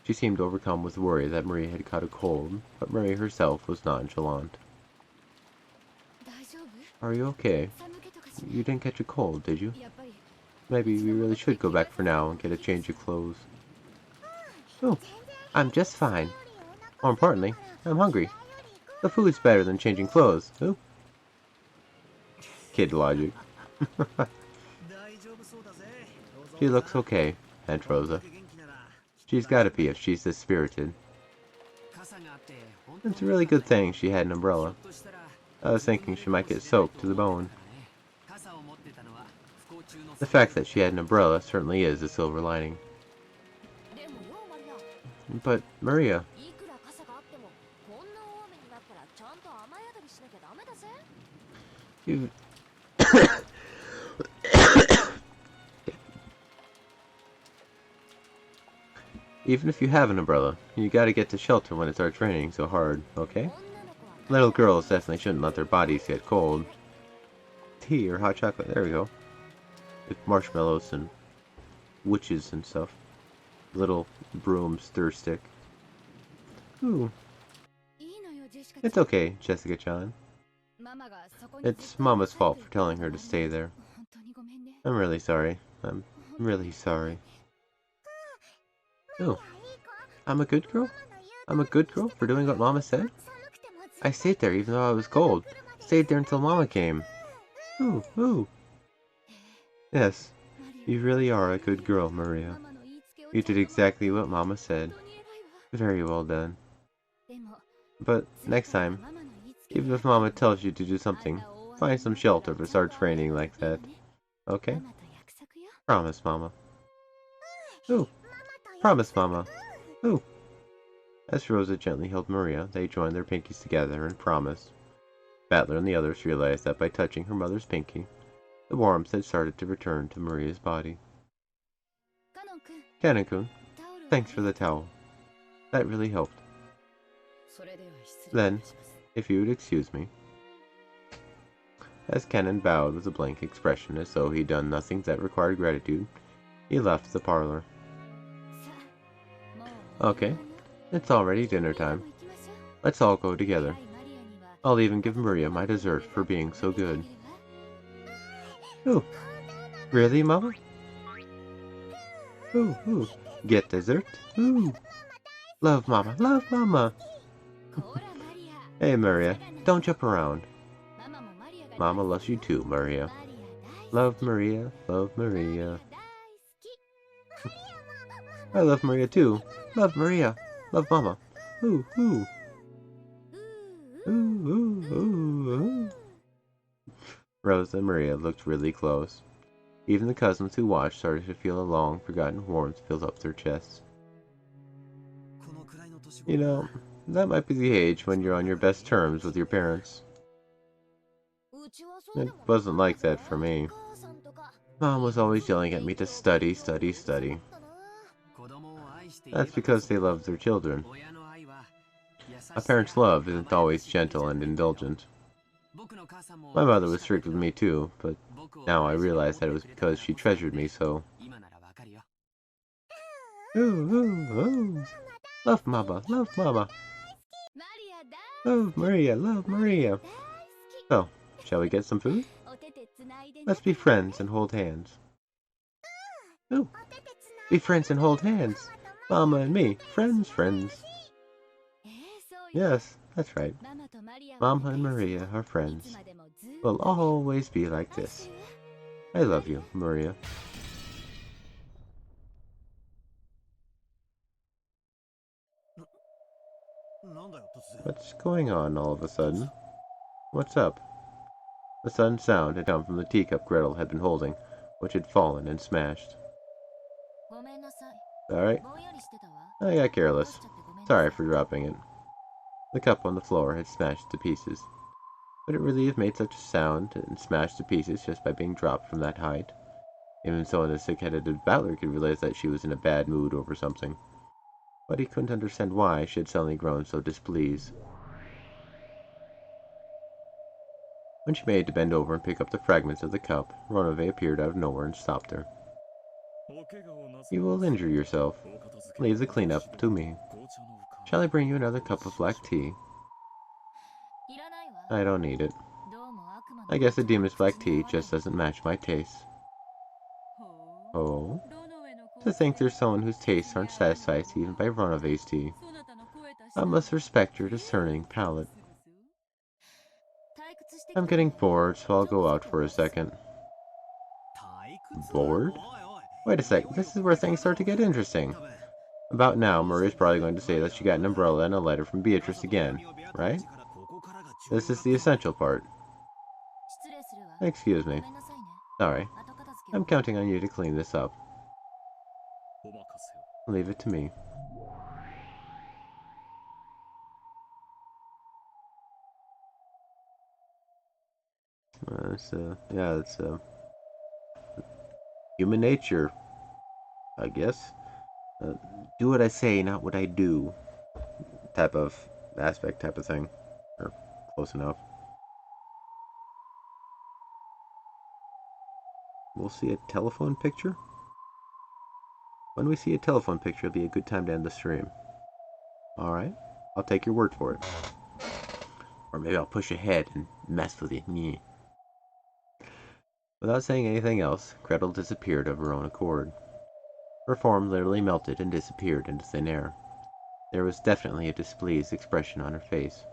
Speaker 1: She seemed overcome with worry that Maria had caught a cold, but Maria herself was nonchalant. Are you okay? You didn't catch a cold, did you? Maybe we really should go back for now and get a change of clothes. Oh, I'm just fine. More importantly, I'm hungry. The food's better than changing clothes. Oh. Kid logic. She looks okay, Aunt Rosa. She's gotta be if she's this spirited. It's a really good thing she had an umbrella. I was thinking she might get soaked to the bone. The fact that she had an umbrella certainly is a silver lining. But, Maria... You... Even if you have an umbrella, you gotta get to shelter when it starts raining so hard, okay? Little girls definitely shouldn't let their bodies get cold. Tea or hot chocolate, there we go. With marshmallows and witches and stuff. Little broom stir stick. Ooh. It's okay, Jessica-chan. It's Mama's fault for telling her to stay there. I'm really sorry. I'm really sorry. Oh. I'm a good girl? I'm a good girl for doing what Mama said? I stayed there even though I was cold. Stayed there until Mama came. Ooh, ooh. Yes, you really are a good girl, Maria. You did exactly what Mama said. Very well done. But next time, even if Mama tells you to do something, find some shelter if it starts raining like that. Okay? Promise, Mama. Ooh. Promise, Mama. Ooh. As Rosa gently held Maria, they joined their pinkies together and promised. Battler and the others realized that by touching her mother's pinky, the warmth had started to return to Maria's body. Canon-kun, thanks for the towel. That really helped. Then, if you would excuse me. As Canon bowed with a blank expression as though he'd done nothing that required gratitude, he left the parlor. Okay, it's already dinner time. Let's all go together. I'll even give Maria my dessert for being so good. Ooh, really, Mama? Ooh, ooh, get dessert? Ooh. Love Mama, love Mama. Hey, Maria, don't jump around. Mama loves you too, Maria. Love Maria, love Maria. I love Maria too. Love Maria. Love Mama. Ooh, ooh. Ooh, ooh, ooh, ooh. Rosa and Maria looked really close. Even the cousins who watched started to feel a long forgotten warmth fill up their chests. You know, that might be the age when you're on your best terms with your parents. It wasn't like that for me. Mom was always yelling at me to study, study, study. That's because they love their children. A parent's love isn't always gentle and indulgent. My mother was strict with me too, but now I realize that it was because she treasured me so. Ooh, ooh, ooh. Love Mama, love Mama. Love Maria, love Maria. So, shall we get some food? Let's be friends and hold hands. Ooh, be friends and hold hands. Mama and me, friends, friends. Yes, that's right. Mama and Maria are friends. We'll always be like this. I love you, Maria. What's going on all of a sudden? What's up? The sudden sound had come from the teacup Gretel had been holding, which had fallen and smashed. Alright. I got careless. Sorry for dropping it. The cup on the floor had smashed to pieces. Would it really have made such a sound and smashed to pieces just by being dropped from that height? Even so, the sick-headed butler could realize that she was in a bad mood over something. But he couldn't understand why she had suddenly grown so displeased. When she made to bend over and pick up the fragments of the cup, Ronove appeared out of nowhere and stopped her. You will injure yourself. Leave the cleanup to me. Shall I bring you another cup of black tea? I don't need it. I guess the demon's black tea just doesn't match my taste. Oh? To think there's someone whose tastes aren't satisfied even by Ronove's tea. I must respect your discerning palate. I'm getting bored, so I'll go out for a second. Bored? Wait a sec, this is where things start to get interesting. About now, Maria's probably going to say that she got an umbrella and a letter from Beatrice again, right? This is the essential part. Excuse me. Sorry. I'm counting on you to clean this up. Leave it to me. It's human nature, I guess. Do what I say, not what I do. Type of aspect, type of thing. Or close enough. We'll see a telephone picture? When we see a telephone picture, it'll be a good time to end the stream. Alright, I'll take your word for it. Or maybe I'll push ahead and mess with you. Without saying anything else, Gretel disappeared of her own accord. Her form literally melted and disappeared into thin air. There was definitely a displeased expression on her face.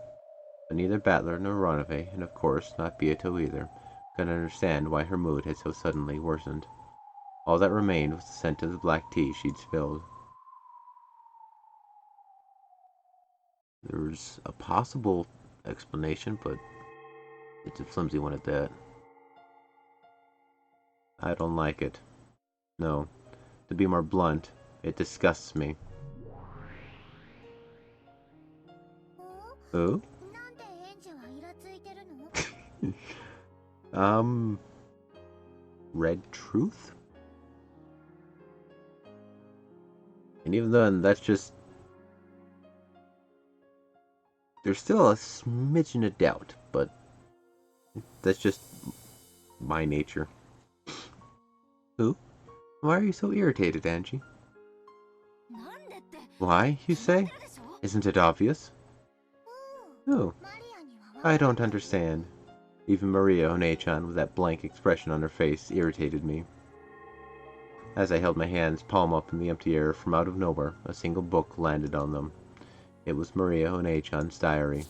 Speaker 1: But neither Battler nor Ronove, and of course not Beato either, could understand why her mood had so suddenly worsened. All that remained was the scent of the black tea she'd spilled. There was a possible explanation, but it's a flimsy one at that. I don't like it. No. To be more blunt, it disgusts me. Who? Red Truth? And even then, that's just... There's still a smidgen of doubt, but that's just my nature. Who? Why are you so irritated, Angie? Why, you say? Isn't it obvious? Who? I don't understand. Even Maria One-chan, with that blank expression on her face, irritated me. As I held my hands palm up in the empty air, from out of nowhere, a single book landed on them. It was Maria One-chan's diary.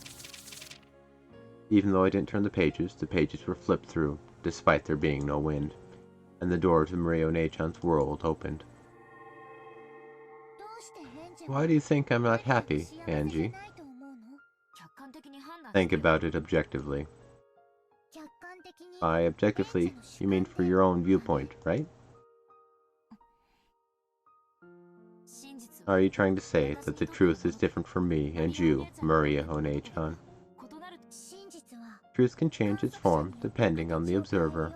Speaker 1: Even though I didn't turn the pages were flipped through, despite there being no wind, and the door to Maria One-chan's world opened. Why do you think I'm not happy, Angie? Think about it objectively. By objectively, you mean for your own viewpoint, right? Are you trying to say that the truth is different for me and you, Maria One-chan? Truth can change its form depending on the observer,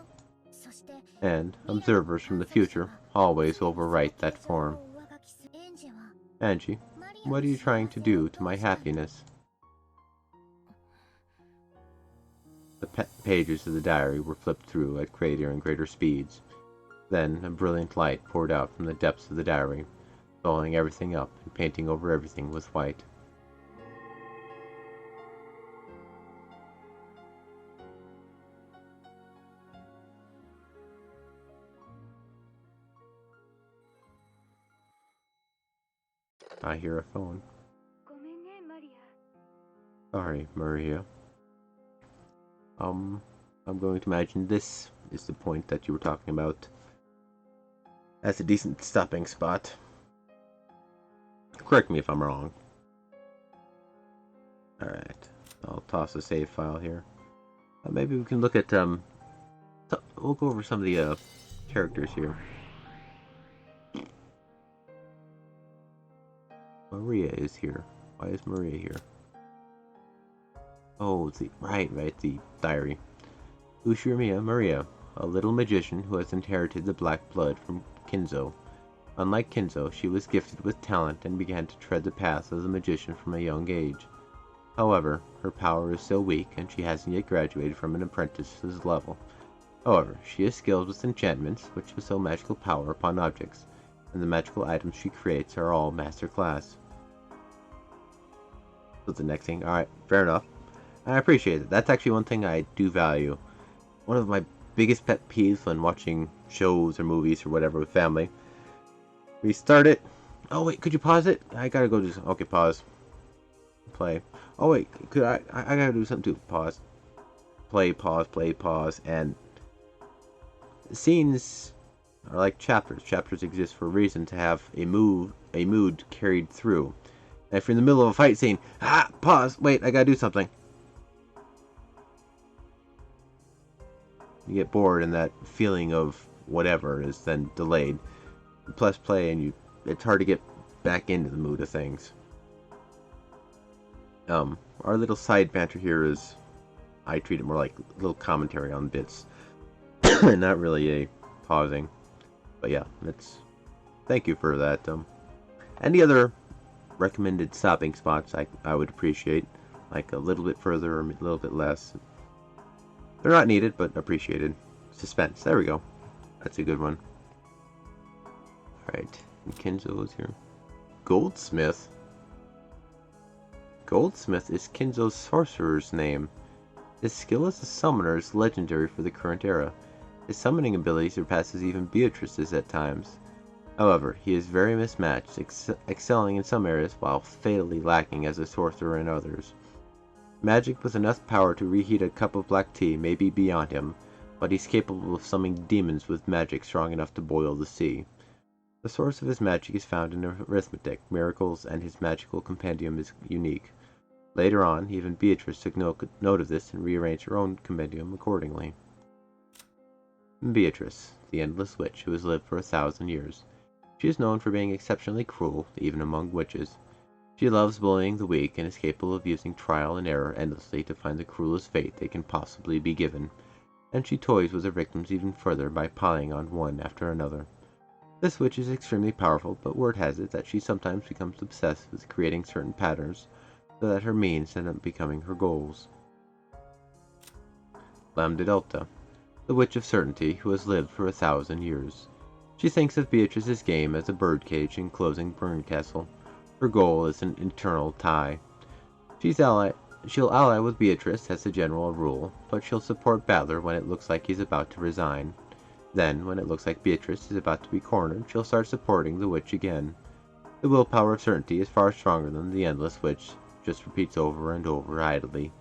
Speaker 1: and observers from the future always overwrite that form. Angie, what are you trying to do to my happiness? The pages of the diary were flipped through at greater and greater speeds. Then a brilliant light poured out from the depths of the diary, swallowing everything up and painting over everything with white. I hear a phone. Sorry, Maria. I'm going to imagine this is the point that you were talking about. That's a decent stopping spot. Correct me if I'm wrong. Alright, I'll toss a save file here. Maybe we can look at, we'll go over some of the, characters here. Maria is here. Why is Maria here? Oh, right, the diary. Ushirimiya Maria, a little magician who has inherited the black blood from Kinzo. Unlike Kinzo, she was gifted with talent and began to tread the path of the magician from a young age. However, her power is still weak, and she hasn't yet graduated from an apprentice's level. However, she is skilled with enchantments, which bestow magical power upon objects, and the magical items she creates are all master class. So the next thing, alright, fair enough. I appreciate it. That's actually one thing I do value. One of my biggest pet peeves when watching shows or movies or whatever with family. Restart it. Oh wait, could you pause it? I gotta go do something. Okay, pause. Play. Oh wait, could I gotta do something too. Pause. Play, pause, and scenes are like chapters. Chapters exist for a reason, to have a mood carried through. And if you're in the middle of a fight scene, pause, wait, I gotta do something. You get bored, and that feeling of whatever is then delayed. You press play, and it's hard to get back into the mood of things. Our little side banter here is, I treat it more like a little commentary on bits, not really a pausing. But yeah, thank you for that. Any other recommended stopping spots I would appreciate, like a little bit further or a little bit less. They're not needed, but appreciated. Suspense. There we go. That's a good one. Alright. Kinzo is here. Goldsmith? Goldsmith is Kinzo's sorcerer's name. His skill as a summoner is legendary for the current era. His summoning ability surpasses even Beatrice's at times. However, he is very mismatched, excelling in some areas while fatally lacking as a sorcerer in others. Magic with enough power to reheat a cup of black tea may be beyond him, but he's capable of summoning demons with magic strong enough to boil the sea. The source of his magic is found in arithmetic, miracles, and his magical compendium is unique. Later on, even Beatrice took note of this and rearranged her own compendium accordingly. Beatrice, the endless witch who has lived for 1,000 years. She is known for being exceptionally cruel, even among witches. She loves bullying the weak and is capable of using trial and error endlessly to find the cruelest fate they can possibly be given, and she toys with her victims even further by piling on one after another. This witch is extremely powerful, but word has it that she sometimes becomes obsessed with creating certain patterns so that her means end up becoming her goals. Lambda Delta, the Witch of Certainty who has lived for 1,000 years. She thinks of Beatrice's game as a birdcage enclosing Burncastle. Her goal is an eternal tie. She'll ally with Beatrice as a general rule, but she'll support Battler when it looks like he's about to resign. Then, when it looks like Beatrice is about to be cornered, she'll start supporting the witch again. The willpower of certainty is far stronger than the endless witch just repeats over and over idly.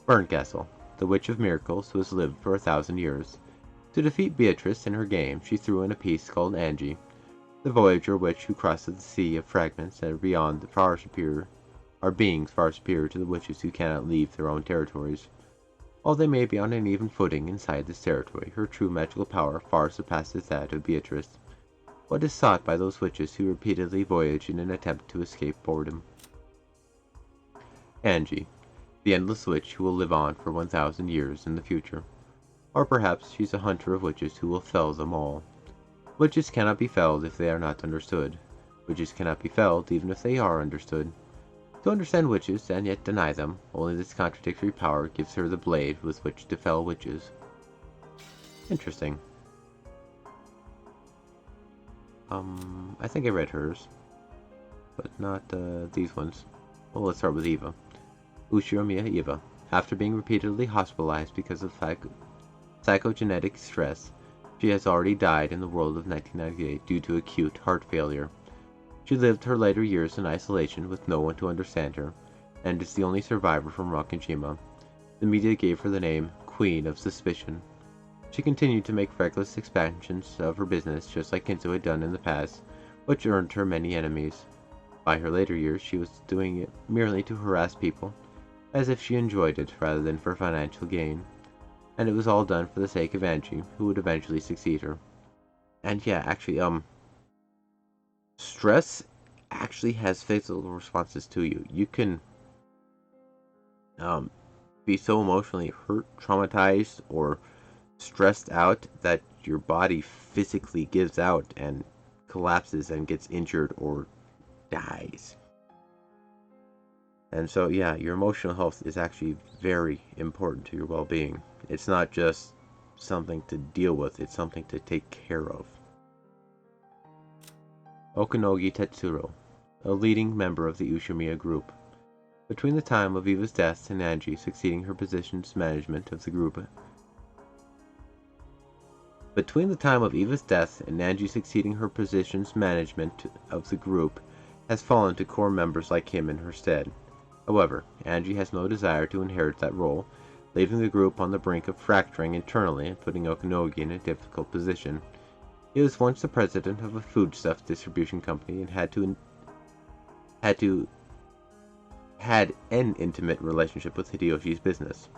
Speaker 1: Burncastle, the Witch of Miracles who has lived for 1,000 years. To defeat Beatrice in her game, she threw in a piece called Angie, the Voyager witch who crosses the sea of fragments that are beyond the far superior, are beings far superior to the witches who cannot leave their own territories. While they may be on an even footing inside this territory, her true magical power far surpasses that of Beatrice. What is sought by those witches who repeatedly voyage in an attempt to escape boredom? Angie, the endless witch who will live on for 1,000 years in the future. Or perhaps she's a hunter of witches who will fell them all. Witches cannot be felled if they are not understood. Witches cannot be felled even if they are understood. To understand witches and yet deny them, only this contradictory power gives her the blade with which to fell witches. Interesting. I think I read hers, but not these ones. Well, let's start with Eva. Ushirimiya Eva. After being repeatedly hospitalized because of psychogenetic stress, she has already died in the world of 1998 due to acute heart failure. She lived her later years in isolation with no one to understand her, and is the only survivor from Rokkenjima. The media gave her the name Queen of Suspicion. She continued to make reckless expansions of her business just like Kinzo had done in the past, which earned her many enemies. By her later years, she was doing it merely to harass people, as if she enjoyed it rather than for financial gain. And it was all done for the sake of Angie, who would eventually succeed her. And yeah, actually, stress actually has physical responses to you. You can be so emotionally hurt, traumatized, or stressed out that your body physically gives out and collapses and gets injured or dies. And so, yeah, your emotional health is actually very important to your well-being. It's not just something to deal with, it's something to take care of. Okanogi Tetsuro, a leading member of the Ushimiya group. Between the time of Eva's death and Angie succeeding her position's management of the group, has fallen to core members like him in her stead. However, Angie has no desire to inherit that role, leaving the group on the brink of fracturing internally and putting Okanogi in a difficult position. He was once the president of a foodstuff distribution company and had an intimate relationship with Hideyoshi's business.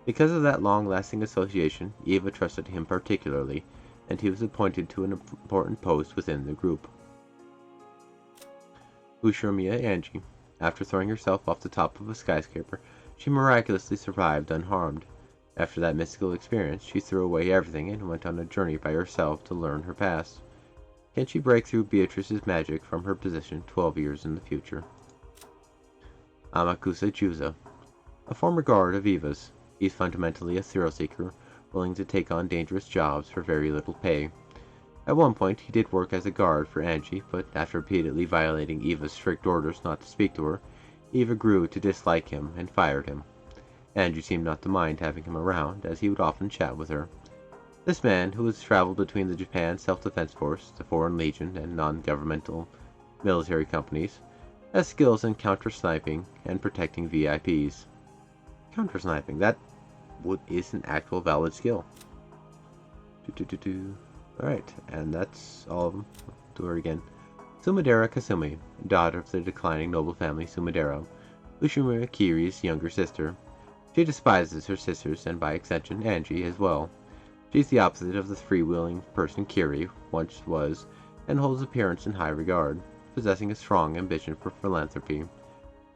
Speaker 1: Because of that long-lasting association, Eva trusted him particularly, and he was appointed to an important post within the group. Ushimiya Angie. After throwing herself off the top of a skyscraper, she miraculously survived unharmed. After that mystical experience, she threw away everything and went on a journey by herself to learn her past. Can she break through Beatrice's magic from her position 12 years in the future? Amakusa Juza, a former guard of Eva's. He's fundamentally a thrill-seeker, willing to take on dangerous jobs for very little pay. At one point, he did work as a guard for Angie, but after repeatedly violating Eva's strict orders not to speak to her, Eva grew to dislike him and fired him. Angie seemed not to mind having him around, as he would often chat with her. This man, who has traveled between the Japan Self-Defense Force, the Foreign Legion, and non-governmental military companies, has skills in counter-sniping and protecting VIPs. Counter-sniping, that is an actual valid skill. Alright, and that's all of them. Do her again. Sumidera Kasumi, daughter of the declining noble family Sumidera, Ushimiya Kiri's younger sister. She despises her sisters, and by extension, Angie as well. She's the opposite of the freewheeling person Kiri once was, and holds appearance in high regard, possessing a strong ambition for philanthropy.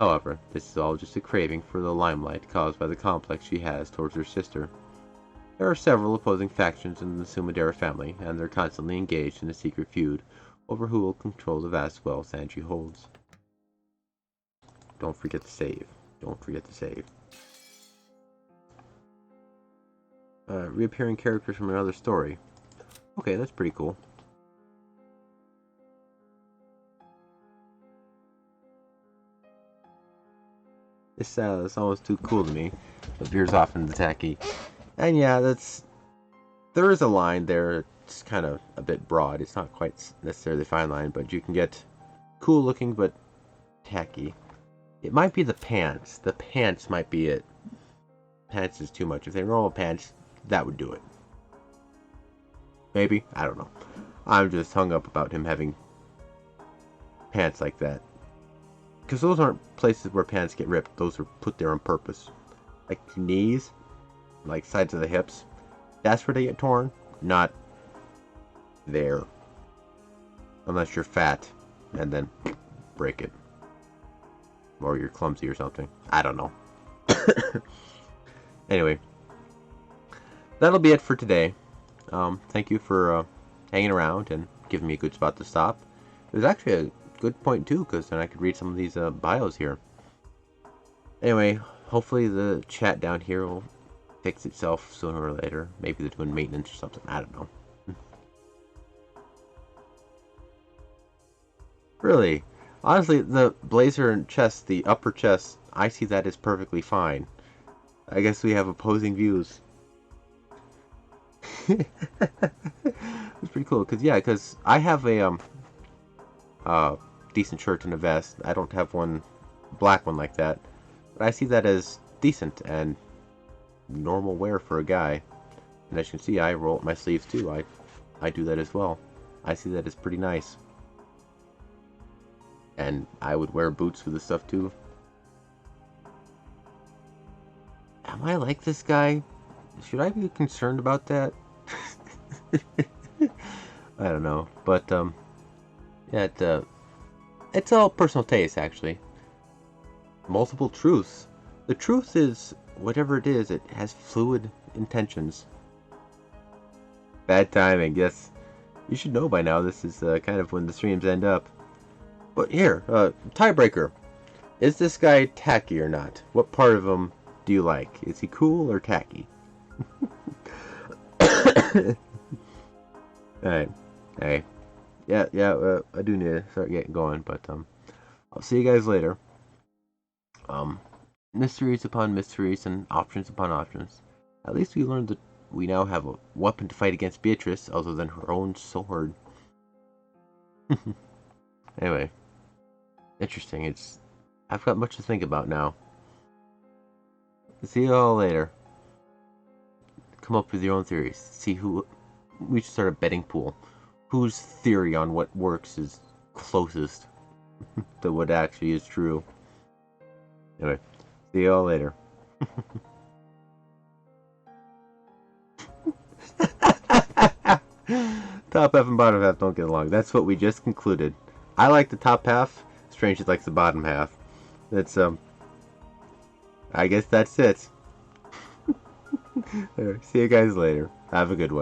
Speaker 1: However, this is all just a craving for the limelight caused by the complex she has towards her sister. There are several opposing factions in the Sumidera family, and they're constantly engaged in a secret feud over who will control the vast wealth Angie holds. Don't forget to save. Don't forget to save. Reappearing characters from another story. Okay, that's pretty cool. This is almost too cool to me. It veers off into the tacky. And yeah, there is a line there. It's kind of a bit broad. It's not quite necessarily a fine line, but you can get cool looking but tacky. It might be the pants. The pants might be it. Pants is too much. If they normal pants, that would do it. Maybe? I don't know. I'm just hung up about him having pants like that. Because those aren't places where pants get ripped. Those are put there on purpose. Like your knees, like sides of the hips. That's where they get torn. Not there. Unless you're fat and then break it. Or you're clumsy or something. I don't know. Anyway. That'll be it for today. Thank you for hanging around and giving me a good spot to stop. It was actually a good point too, because then I could read some of these bios here. Anyway, hopefully the chat down here will fix itself sooner or later. Maybe they're doing maintenance or something. I don't know. Really, honestly, the blazer and chest, the upper chest, I see that as perfectly fine. I guess we have opposing views. It's pretty cool, because I have a decent shirt and a vest. I don't have one black one like that, but I see that as decent and normal wear for a guy. And as you can see, I roll up my sleeves too. I do that as well. I see that as pretty nice. And I would wear boots with this stuff too. Am I like this guy? Should I be concerned about that? I don't know, but yeah, It's all personal taste, actually. Multiple truths. The truth is, whatever it is, it has fluid intentions. Bad timing, yes. You should know by now this is kind of when the streams end up. But here, tiebreaker. Is this guy tacky or not? What part of him do you like? Is he cool or tacky? Alright. Hey. Yeah, I do need to start getting going, but I'll see you guys later. Mysteries upon mysteries and options upon options. At least we learned that we now have a weapon to fight against Beatrice other than her own sword. Anyway. Interesting. I've got much to think about now. See you all later. Come up with your own theories. See who... We should start a betting pool. Whose theory on what works is closest to what actually is true. Anyway, see you all later. Top half and bottom half don't get along. That's what we just concluded. I like the top half. Strange likes the bottom half. That's I guess that's it. See you guys later. Have a good one.